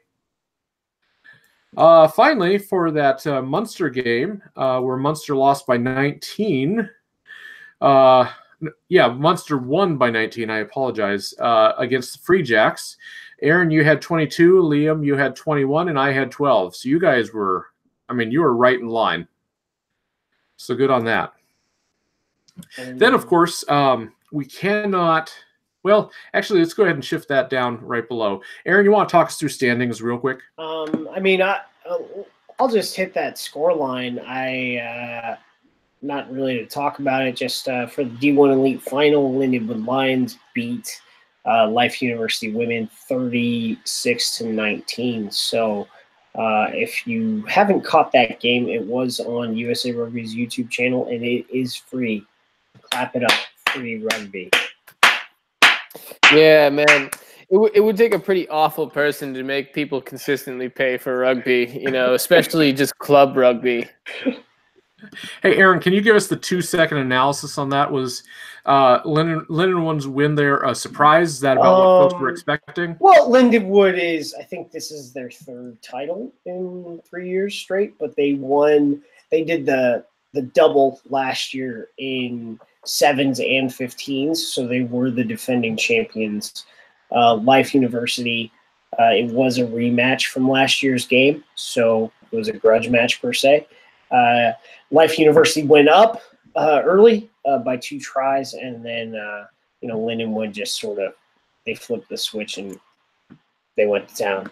Finally, for that Munster game, where Munster lost by 19. Munster won by 19. I apologize. Against the Free Jacks. Aaron, you had 22. Liam, you had 21, and I had 12. So you guys were, you were right in line. So good on that. Then, of course, we cannot. Well, actually, let's go ahead and shift that down right below. Aaron, you want to talk us through standings real quick? I'll just hit that score line. Not really to talk about it, just for the D1 Elite Final, Lindenwood Lions beat Life University Women 36-19. So if you haven't caught that game, it was on USA Rugby's YouTube channel, and it is free. Clap it up, free rugby. Yeah, man. It would take a pretty awful person to make people consistently pay for rugby, especially just club rugby. Hey, Aaron, can you give us the 2-second analysis on that? Was Lindenwood's win there a surprise? Is that about what folks were expecting? Well, Lindenwood is, I think this is their third title in 3 years straight, but they won. They did the double last year in 7s and 15s, so they were the defending champions. Life University, it was a rematch from last year's game, so it was a grudge match per se. Life University went up early by 2 tries, and then Lindenwood just sort of they flipped the switch and they went to town.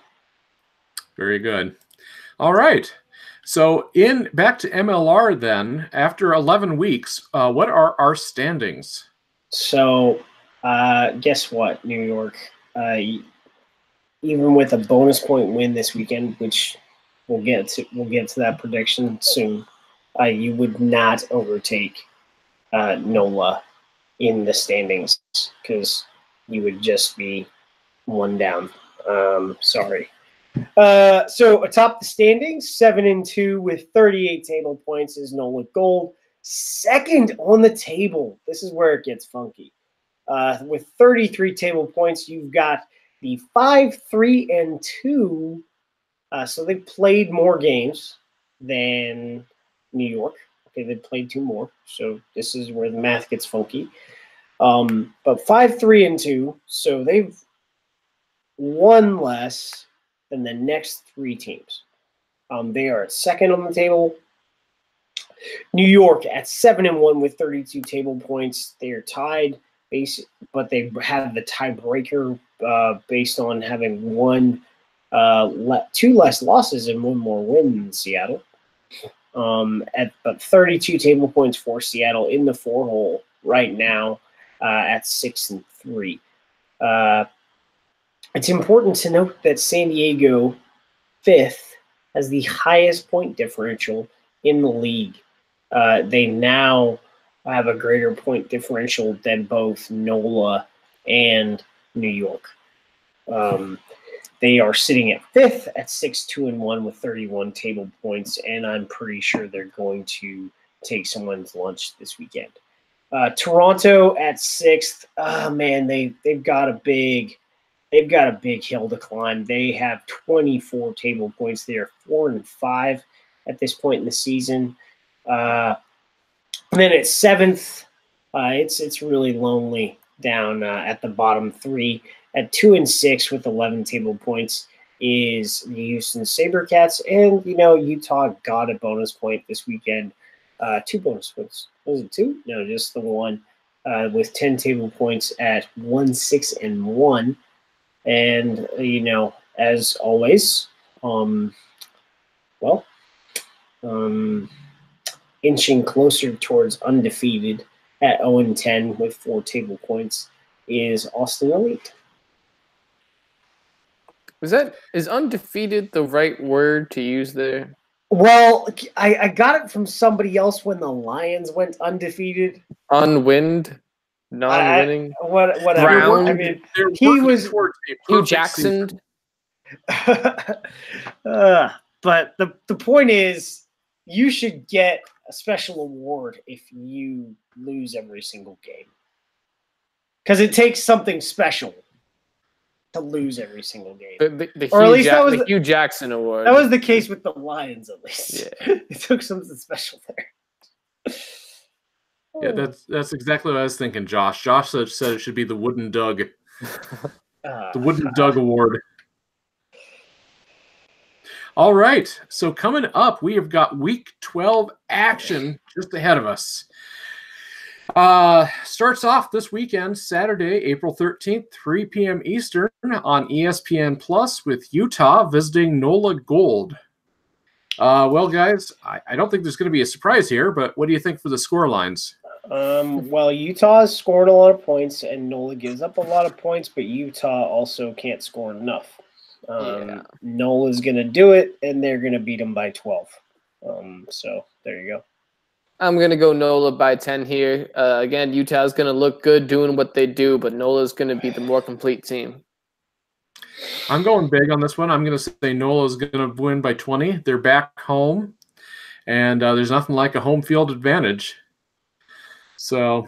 Very good. All right. So back to MLR then. After 11 weeks, what are our standings? So guess what, New York? Even with a bonus point win this weekend, which we'll get to that prediction soon. You would not overtake NOLA in the standings because you would just be 1 down. Sorry. So atop the standings, 7-2 with 38 table points is NOLA Gold. Second on the table. This is where it gets funky. With 33 table points, you've got the 5-3-2. So they played more games than New York. Okay, they played 2 more. So this is where the math gets funky. But 5-3-2. So they've won less than the next 3 teams. They are at second on the table. New York at 7-1 with 32 table points. They are tied, but they have the tiebreaker based on having 2 less losses and 1 more win than Seattle. But 32 table points for Seattle in the 4-hole right now at 6-3. It's important to note that San Diego, 5th, has the highest point differential in the league. They now have a greater point differential than both NOLA and New York. They are sitting at 5th at 6-2-1 with 31 table points, and I'm pretty sure they're going to take someone's lunch this weekend. Toronto at 6th. Oh man, they've got a big hill to climb. They have 24 table points. They are 4-5 at this point in the season. And then at 7th, it's really lonely down at the bottom 3. At 2-6 with 11 table points is the Houston SaberCats, and Utah got a bonus point this weekend. 2 bonus points. Was it 2? No, just the 1. With 10 table points at 1-6-1. And, as always, inching closer towards undefeated at 0-10 with 4 table points is Austin Elite. Is undefeated the right word to use there? Well, I got it from somebody else when the Lions went undefeated. Unwinned? Non-winning? Whatever. Brown? I mean, he was Hugh Jackson. But the point is, you should get a special award if you lose every single game, because it takes something special to lose every single game. The Hugh Jackson Award. That was the case with the Lions, at least. Yeah. It took something special there. Yeah, that's exactly what I was thinking, Josh. Josh said it should be the Wooden Doug. The Wooden Doug Award. All right, so coming up, we have got Week 12 action just ahead of us. Starts off this weekend, Saturday, April 13th, 3 p.m. Eastern on ESPN Plus with Utah visiting NOLA Gold. Well, guys, I don't think there's going to be a surprise here, but what do you think for the score lines? Well, Utah has scored a lot of points, and NOLA gives up a lot of points, but Utah also can't score enough. NOLA's going to do it, and they're going to beat them by 12. So there you go. I'm going to go NOLA by 10 here. Again, Utah's going to look good doing what they do, but NOLA's going to be the more complete team. I'm going big on this one. I'm going to say NOLA is going to win by 20. They're back home. and there's nothing like a home field advantage. So,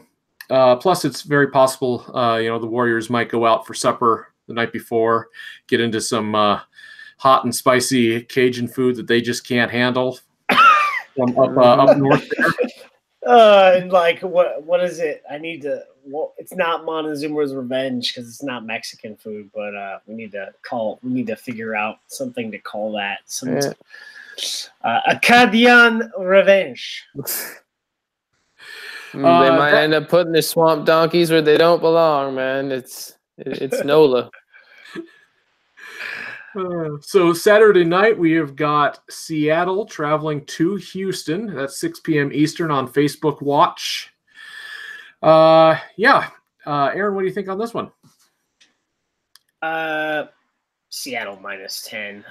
plus it's very possible, the Warriors might go out for supper the night before, get into some hot and spicy Cajun food that they just can't handle from up north there. And like, what is it? I need to. Well, it's not Montezuma's Revenge because it's not Mexican food, but we need to figure out something to call that. Acadian Revenge. They might end up putting the swamp donkeys where they don't belong, man. It's NOLA. So Saturday night we have got Seattle traveling to Houston. That's 6 p.m. Eastern on Facebook Watch. Aaron, what do you think on this one? Seattle -10.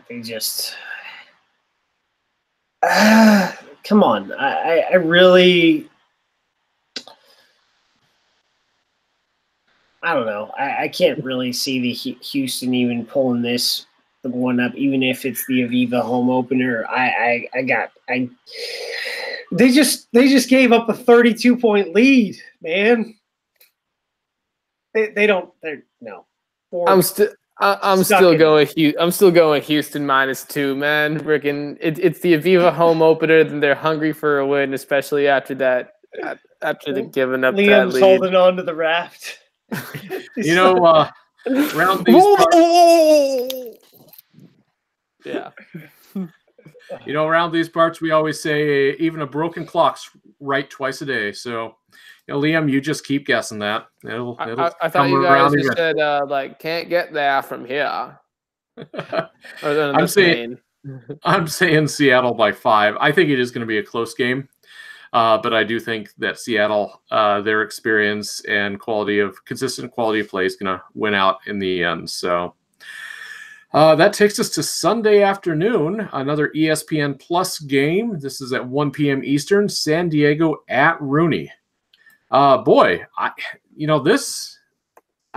They just come on. I really. I don't know. I can't really see the Houston even pulling the one up, even if it's the Aviva home opener. They just gave up a 32-point lead, man. No. I'm still going Houston -2, man. Frickin' it's the Aviva home opener, and they're hungry for a win, especially after that. After they've given up Liam's that lead. holding on to the raft. Around these around these parts, we always say even a broken clock's right twice a day. So, Liam, you just keep guessing that. I thought you guys just said can't get there from here. I'm saying Seattle by 5. I think it is going to be a close game. But I do think that Seattle, their experience and consistent quality of play is going to win out in the end. So that takes us to Sunday afternoon, another ESPN Plus game. This is at 1 p.m. Eastern, San Diego at RUNY. I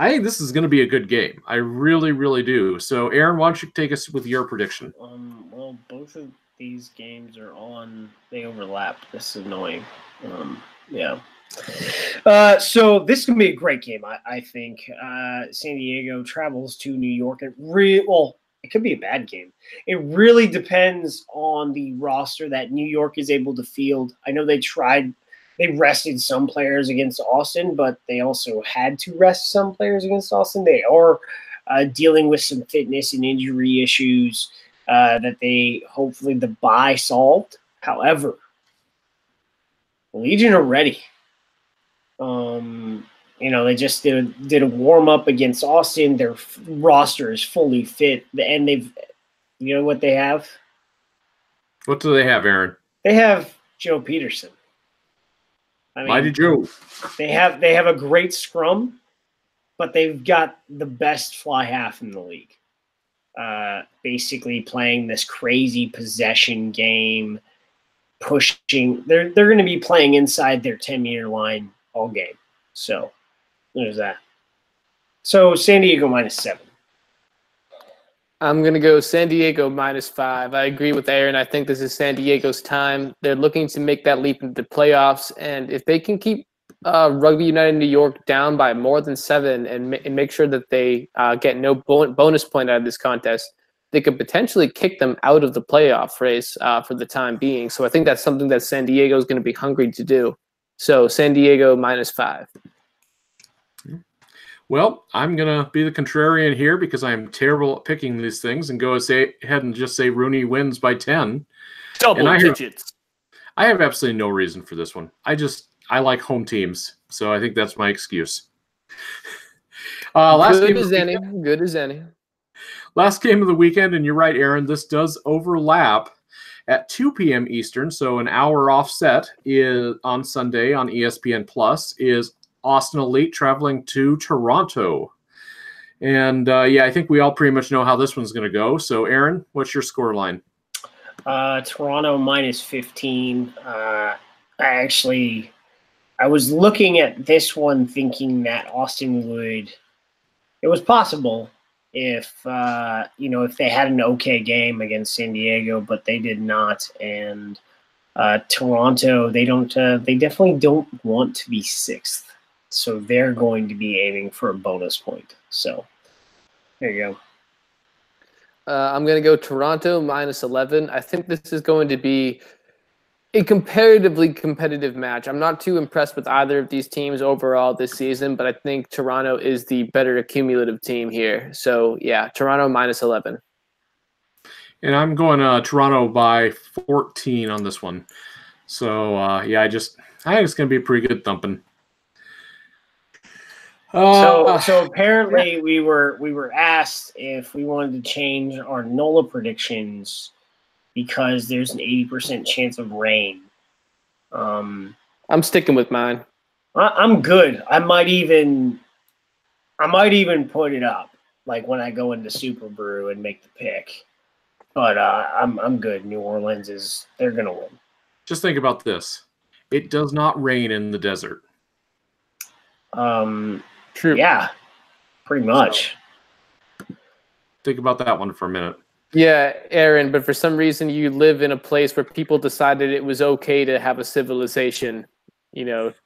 think this is going to be a good game. I really, really do. So, Aaron, why don't you take us with your prediction? Well, both of these games are on. They overlap. This is annoying. So this can be a great game. I think San Diego travels to New York. It could be a bad game. It really depends on the roster that New York is able to field. I know they rested some players against Austin, but they also had to rest some players against Austin. They are dealing with some fitness and injury issues that they hopefully the bye solved. However, Legion are ready. They just did a warm up against Austin. Their roster is fully fit, and you know what they have? What do they have, Aaron? They have Joe Peterson. Mighty Joe. They have a great scrum, but they've got the best fly half in the league. Basically playing this crazy possession game, pushing. They're going to be playing inside their 10-meter line all game. So there's that. So San Diego -7. I'm going to go San Diego -5. I agree with Aaron. I think this is San Diego's time. They're looking to make that leap into the playoffs, and if they can keep Rugby United New York down by more than 7 and make sure that they get no bonus point out of this contest, they could potentially kick them out of the playoff race for the time being. So I think that's something that San Diego is going to be hungry to do. So San Diego -5. Well, I'm going to be the contrarian here because I'm terrible at picking these things and go ahead and just say RUNY wins by 10. Double digits. I have absolutely no reason for this one. I like home teams, so I think that's my excuse. Good as any. Last game of the weekend, and you're right, Aaron, this does overlap at 2 p.m. Eastern, so an hour offset is on Sunday on ESPN Plus is Austin Elite traveling to Toronto. And, I think we all pretty much know how this one's going to go. So, Aaron, what's your score line? Toronto -15. I was looking at this one thinking that Austin would – it was possible if they had an okay game against San Diego, but they did not. And Toronto, they don't. They definitely don't want to be 6th, so they're going to be aiming for a bonus point. So there you go. I'm going to go Toronto -11. I think this is going to be a comparatively competitive match. I'm not too impressed with either of these teams overall this season, but I think Toronto is the better cumulative team here. So, yeah, Toronto -11. And I'm going Toronto by 14 on this one. So, yeah, I think it's going to be a pretty good thumping. So apparently yeah. we were asked if we wanted to change our NOLA predictions because there's an 80% chance of rain. I'm sticking with mine. I'm good. I might even put it up like when I go into Super Brew and make the pick. But I'm good. New Orleans they're gonna win. Just think about this. It does not rain in the desert. True. Yeah, pretty much. So, think about that one for a minute. Yeah, Aaron, but for some reason you live in a place where people decided it was okay to have a civilization,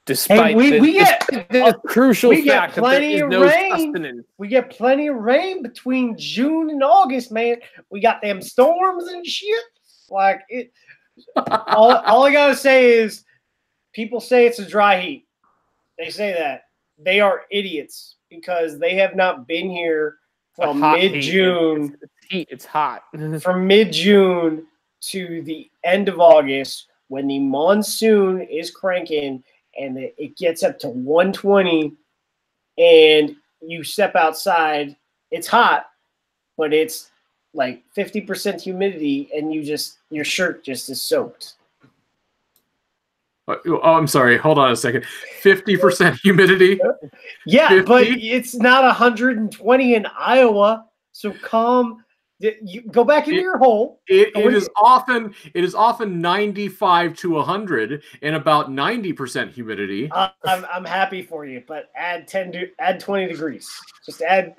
despite the crucial fact that there is no sustenance. We get plenty of rain between June and August, man. We got them storms and shit. Like it. all I gotta say is, people say it's a dry heat. They say that. They are idiots because they have not been here from mid-June. It's hot. From mid-June to the end of August, when the monsoon is cranking and it gets up to 120 and you step outside, it's hot, but it's like 50% humidity and your shirt just is soaked. Oh, I'm sorry. Hold on a second. 50% humidity? Yeah, 50? But it's not 120 in Iowa. So you go back into your hole. It is often 95 to 100 and about 90% humidity. I'm happy for you, but add 20 degrees. Just add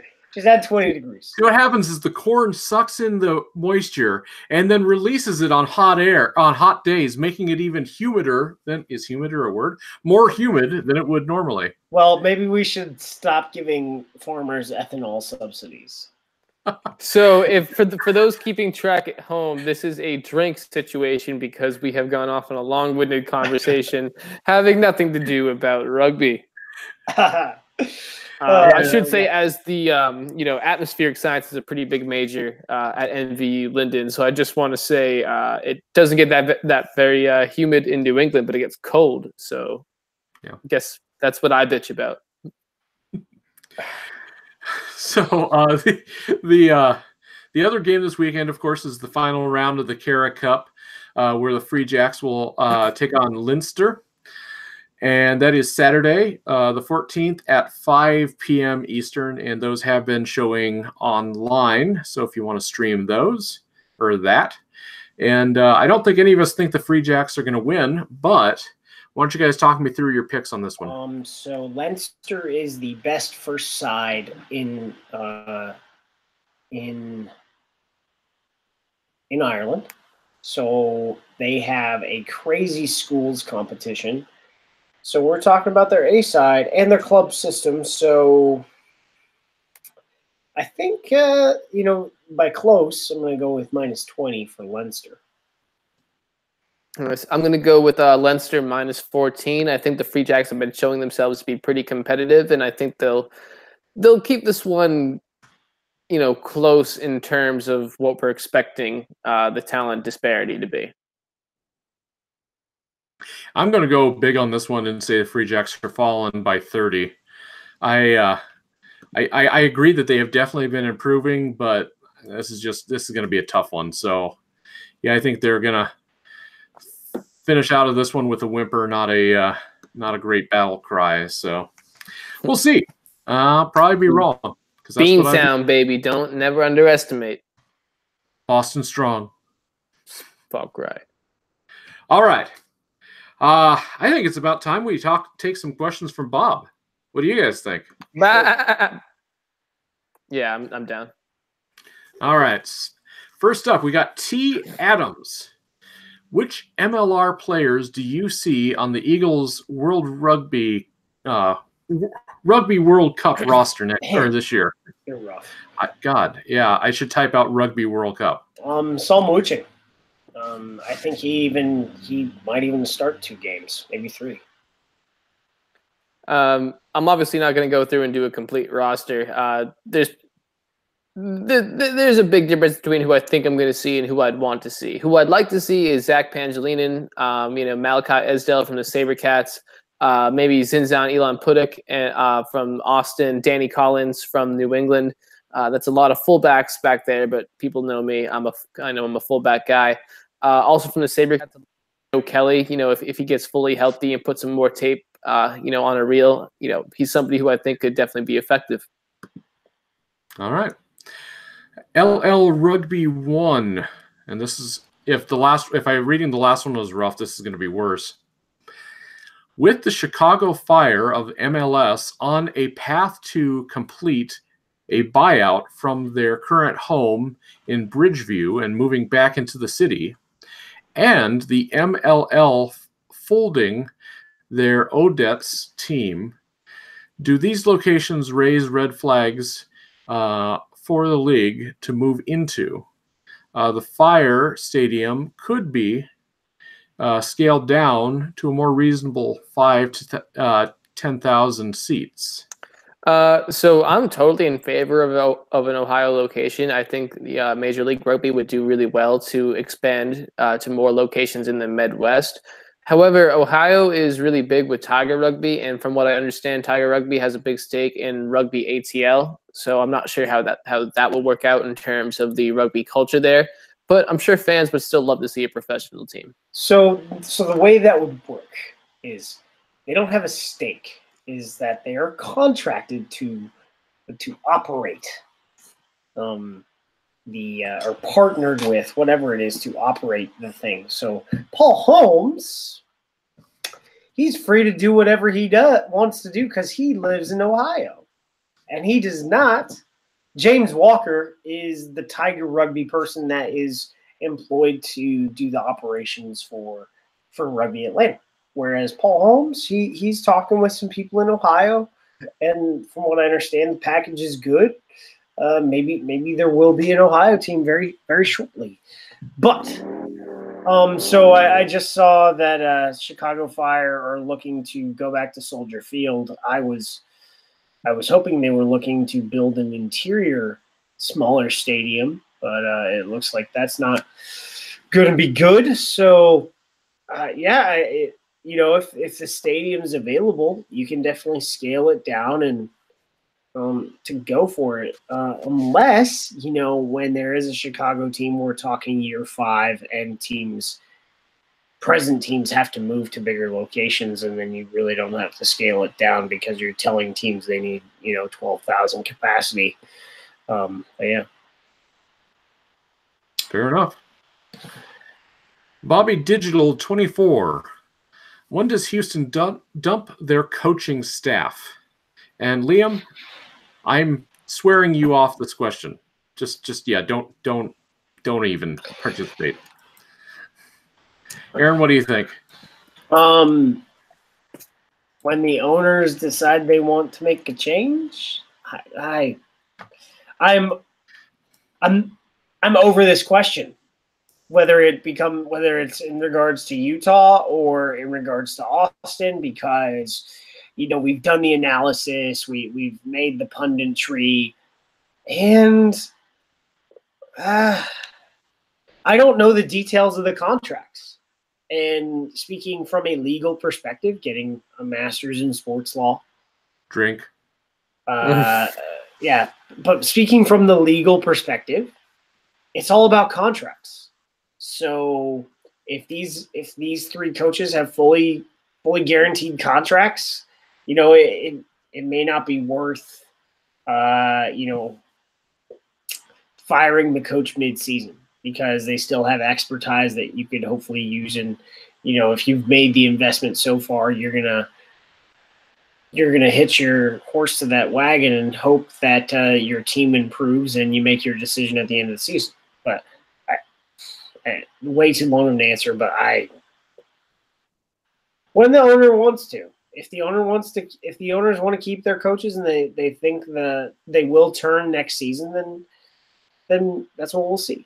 20 degrees. See, what happens is the corn sucks in the moisture and then releases it on hot days, making it even humider. Is humider a word? More humid than it would normally. Well, maybe we should stop giving farmers ethanol subsidies. So, for those keeping track at home, this is a drink situation because we have gone off on a long-winded conversation having nothing to do about rugby. I should say, as the atmospheric science is a pretty big major at NVU Linden, so I just want to say it doesn't get that very humid in New England, but it gets cold. So, yeah, I guess that's what I bitch about. So the other game this weekend, of course, is the final round of the Cara Cup, where the Free Jacks will take on Leinster. And that is Saturday, the 14th at 5 p.m. Eastern, and those have been showing online. So if you want to stream those or that. And I don't think any of us think the Free Jacks are going to win, but why don't you guys talk me through your picks on this one? So Leinster is the best first side in Ireland. So they have a crazy schools competition. So we're talking about their A side and their club system. So I think, by close, I'm going to go with -20 for Leinster. I'm going to go with Leinster -14. I think the Free Jacks have been showing themselves to be pretty competitive, and I think they'll keep this one, close in terms of what we're expecting the talent disparity to be. I'm going to go big on this one and say the Free Jacks are falling by 30. I agree that they have definitely been improving, but this is going to be a tough one. So, yeah, I think they're going to finish out of this one with a whimper, not a great battle cry. So, we'll see. I'll probably be wrong. Bean sound, baby. Never underestimate. Boston strong. Fuck right. All right. I think it's about time we take some questions from Bob. What do you guys think? Yeah, I'm down. All right. First up, we got T. Adams. Which MLR players do you see on the Eagles Rugby World Cup roster this year? You're rough. God, yeah, I should type out Rugby World Cup. Saul Mooching. I think he might even start 2 games, maybe 3. I'm obviously not going to go through and do a complete roster. There's a big difference between who I think I'm going to see and who I'd want to see. Who I'd like to see is Zach Pangelinin, Malachi Esdell from the Sabercats, maybe Zinzan Elon Puduk from Austin, Danny Collins from New England. That's a lot of fullbacks back there, but people know me. I know I'm a fullback guy. Also from the Sabercats, Joe Kelly. If he gets fully healthy and put some more tape, on a reel, he's somebody who I think could definitely be effective. All right. LL Rugby 1, and this is if I'm reading the last one was rough, this is going to be worse. With the Chicago Fire of MLS on a path to complete a buyout from their current home in Bridgeview and moving back into the city, and the MLL folding their Odets team, do these locations raise red flags for the league to move into? The Fire Stadium could be scaled down to a more reasonable 5,000 to 10,000 seats. So I'm totally in favor of an Ohio location. I think the Major League Rugby would do really well to expand to more locations in the Midwest. However, Ohio is really big with Tiger Rugby, and from what I understand, Tiger Rugby has a big stake in Rugby ATL. So I'm not sure how that will work out in terms of the rugby culture there. But I'm sure fans would still love to see a professional team. So the way that would work is they don't have a stake. Is that they are contracted to operate or partnered with whatever it is to operate the thing. So Paul Holmes, he's free to do whatever he wants to do because he lives in Ohio, and he does not. James Walker is the Tiger Rugby person that is employed to do the operations for Rugby Atlanta. Whereas Paul Holmes, he's talking with some people in Ohio, and from what I understand, the package is good. Maybe there will be an Ohio team very, very shortly. But so I just saw that Chicago Fire are looking to go back to Soldier Field. I was hoping they were looking to build an interior, smaller stadium, but it looks like that's not going to be good. So if the stadium's available, you can definitely scale it down and to go for it. Unless, when there is a Chicago team, we're talking year 5 and present teams have to move to bigger locations, and then you really don't have to scale it down because you're telling teams they need, 12,000 capacity. Yeah. Fair enough. Bobby Digital 24. When does Houston dump their coaching staff? And Liam, I'm swearing you off this question. Just don't even participate. Aaron, what do you think? When the owners decide they want to make a change, I'm over this question. Whether it's in regards to Utah or in regards to Austin, because we've done the analysis, we've made the punditry, and I don't know the details of the contracts. And speaking from a legal perspective, getting a master's in sports law, yeah. But speaking from the legal perspective, it's all about contracts. So if these 3 coaches have fully guaranteed contracts, it may not be worth firing the coach mid-season, because they still have expertise that you could hopefully use. And if you've made the investment so far, you're gonna hitch your horse to that wagon and hope that your team improves and you make your decision at the end of the season. But way too long of an answer, but when the owner wants to. If the owners want to keep their coaches and they think that they will turn next season, then that's what we'll see.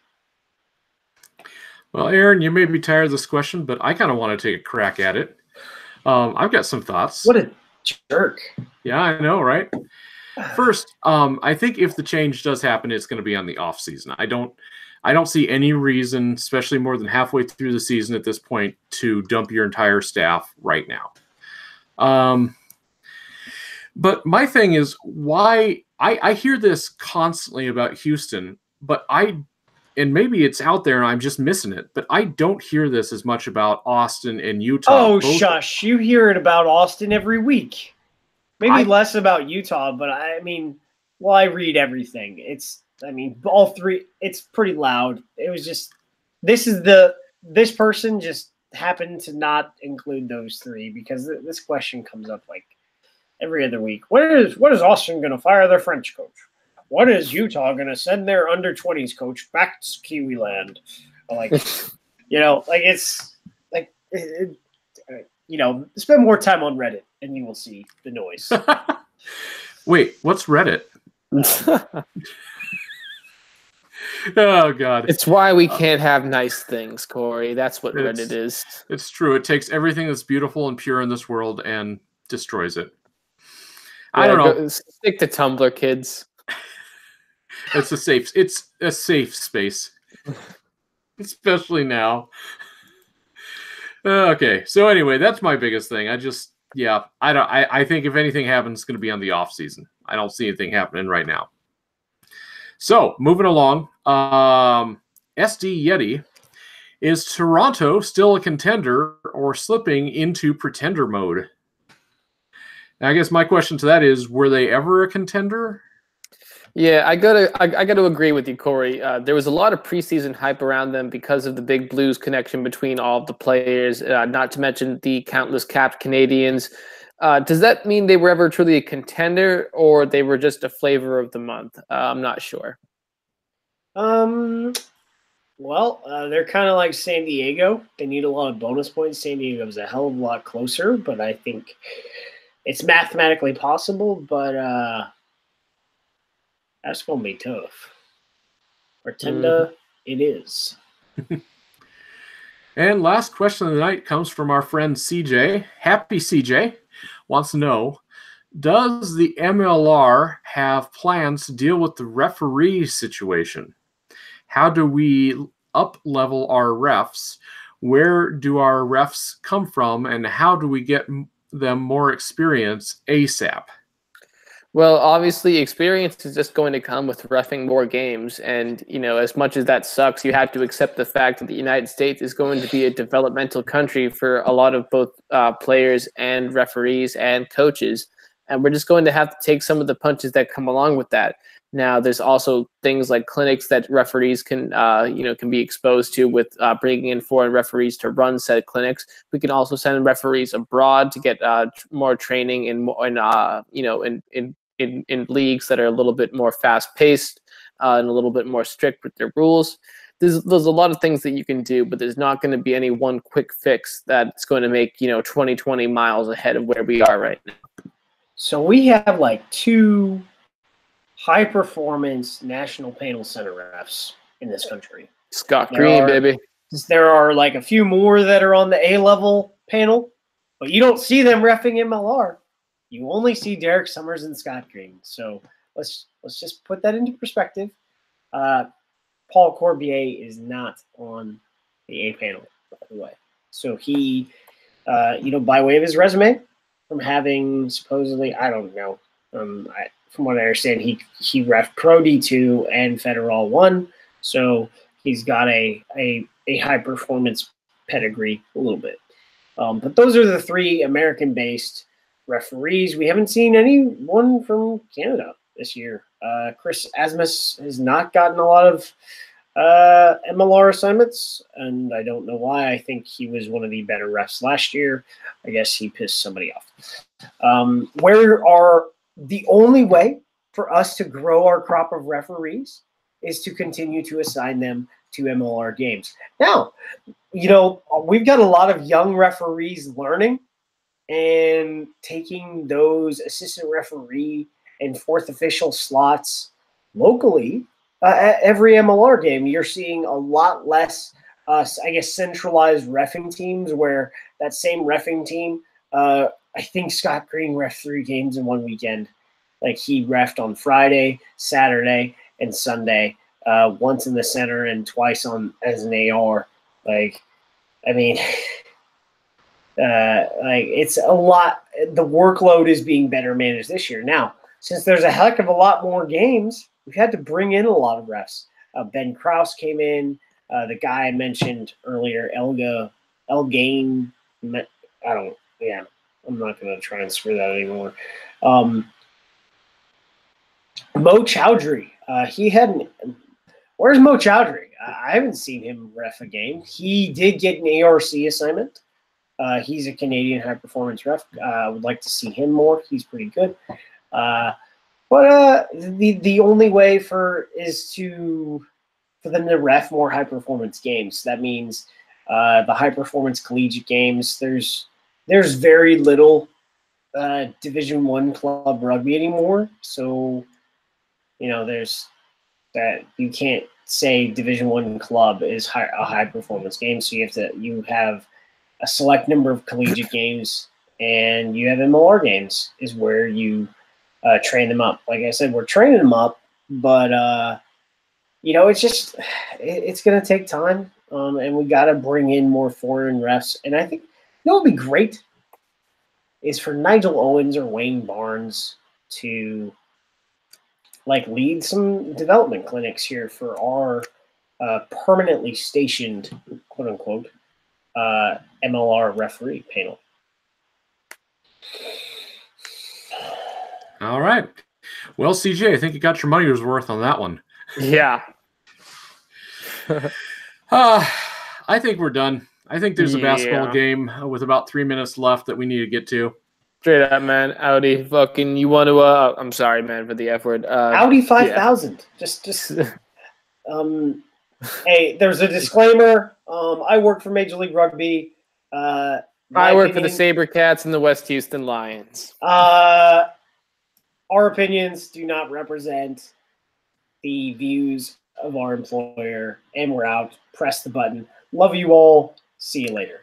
Well, Aaron, you may be tired of this question, but I kind of want to take a crack at it. I've got some thoughts. What a jerk. Yeah, I know, right? First, I think if the change does happen, it's going to be on the off season. I don't see any reason, especially more than halfway through the season at this point, to dump your entire staff right now. But my thing is why I hear this constantly about Houston, but and maybe it's out there and I'm just missing it, but I don't hear this as much about Austin and Utah. Oh, shush. You hear it about Austin every week. Maybe less about Utah, but I read everything. All three, it's pretty loud. It was just, this person just happened to not include those three because this question comes up like every other week. What is Austin going to fire their French coach? What is Utah going to send their under-20s coach back to Kiwi land? It's like, spend more time on Reddit and you will see the noise. Wait, what's Reddit? Oh, God. It's why we can't have nice things, Corey. That's what Reddit is. It's true. It takes everything that's beautiful and pure in this world and destroys it. Yeah, I don't know. Stick to Tumblr, kids. It's a safe space, especially now. Okay, so anyway, that's my biggest thing. I think if anything happens, it's going to be on the off season. I don't see anything happening right now. So moving along, SD Yeti, is Toronto still a contender or slipping into pretender mode? Now, I guess my question to that is, were they ever a contender? Yeah, I gotta agree with you, Corey. There was a lot of preseason hype around them because of the Big Blues connection between all of the players, not to mention the countless capped Canadians. Does that mean they were ever truly a contender, or they were just a flavor of the month? I'm not sure. Well, they're kind of like San Diego. They need a lot of bonus points. San Diego's a hell of a lot closer, but I think it's mathematically possible, but that's going to be tough. Pretender it is. And last question of the night comes from our friend CJ. Happy CJ wants to know, does the MLR have plans to deal with the referee situation? How do we up-level our refs? Where do our refs come from? And how do we get them more experience ASAP? Well, obviously, experience is just going to come with reffing more games. And, as much as that sucks, you have to accept the fact that the United States is going to be a developmental country for a lot of both players and referees and coaches. And we're just going to have to take some of the punches that come along with that. Now, there's also things like clinics that referees can be exposed to with bringing in foreign referees to run said clinics. We can also send referees abroad to get more training in leagues that are a little bit more fast-paced and a little bit more strict with their rules. There's a lot of things that you can do, but there's not going to be any one quick fix that's going to make 2020 miles ahead of where we are right now. So we have like two high-performance national panel center refs in this country. Scott Green, baby. There are like a few more that are on the A-level panel, but you don't see them reffing MLR. You only see Derek Summers and Scott Green. So let's just put that into perspective. Paul Corbier is not on the A panel, by the way. So he, by way of his resume, from having supposedly, I don't know, from what I understand, he ref Pro D2 and Federal 1, so he's got a high performance pedigree a little bit. But those are the three American-based referees. We haven't seen anyone from Canada this year. Chris Asmus has not gotten a lot of MLR assignments, and I don't know why. I think he was one of the better refs last year. I guess he pissed somebody off. The only way for us to grow our crop of referees is to continue to assign them to MLR games. Now, you know, we've got a lot of young referees learning and taking those assistant referee and fourth official slots locally. At every MLR game, you're seeing a lot less, I guess, centralized reffing teams where that same reffing team, I think Scott Green reffed 3 games in one weekend. Like, he reffed on Friday, Saturday, and Sunday, once in the center and twice as an AR. Like, I mean, like, it's a lot. The workload is being better managed this year. Now, since there's a heck of a lot more games, we've had to bring in a lot of refs. Ben Krause came in. The guy I mentioned earlier, Elgain. I'm not going to try and screw that anymore. Mo Chowdhury. Where's Mo Chowdhury? I haven't seen him ref a game. He did get an ARC assignment. He's a Canadian high-performance ref. I would like to see him more. He's pretty good. But the only way for them to ref more high-performance games. That means the high-performance collegiate games. There's very little Division I club rugby anymore. So, you know, there's that you can't say Division I club is a high-performance game. So you have a select number of collegiate games, and you have MLR games is where you train them up. Like I said, we're training them up, but you know, it's going to take time, and we got to bring in more foreign refs. And I think, you know, what would be great is for Nigel Owens or Wayne Barnes to like lead some development clinics here for our permanently stationed, quote unquote, MLR referee panel. All right. Well, CJ, I think you got your money was worth on that one. Yeah. I think we're done. I think there's a basketball game with about 3 minutes left that we need to get to. Straight up, man. Audi, fucking, you want to? I'm sorry, man, for the F word. Audi 5000. Yeah. Just. Hey, there's a disclaimer. I work for Major League Rugby. I work for the Sabercats and the West Houston Lions. Our opinions do not represent the views of our employer, and we're out. Press the button. Love you all. See you later.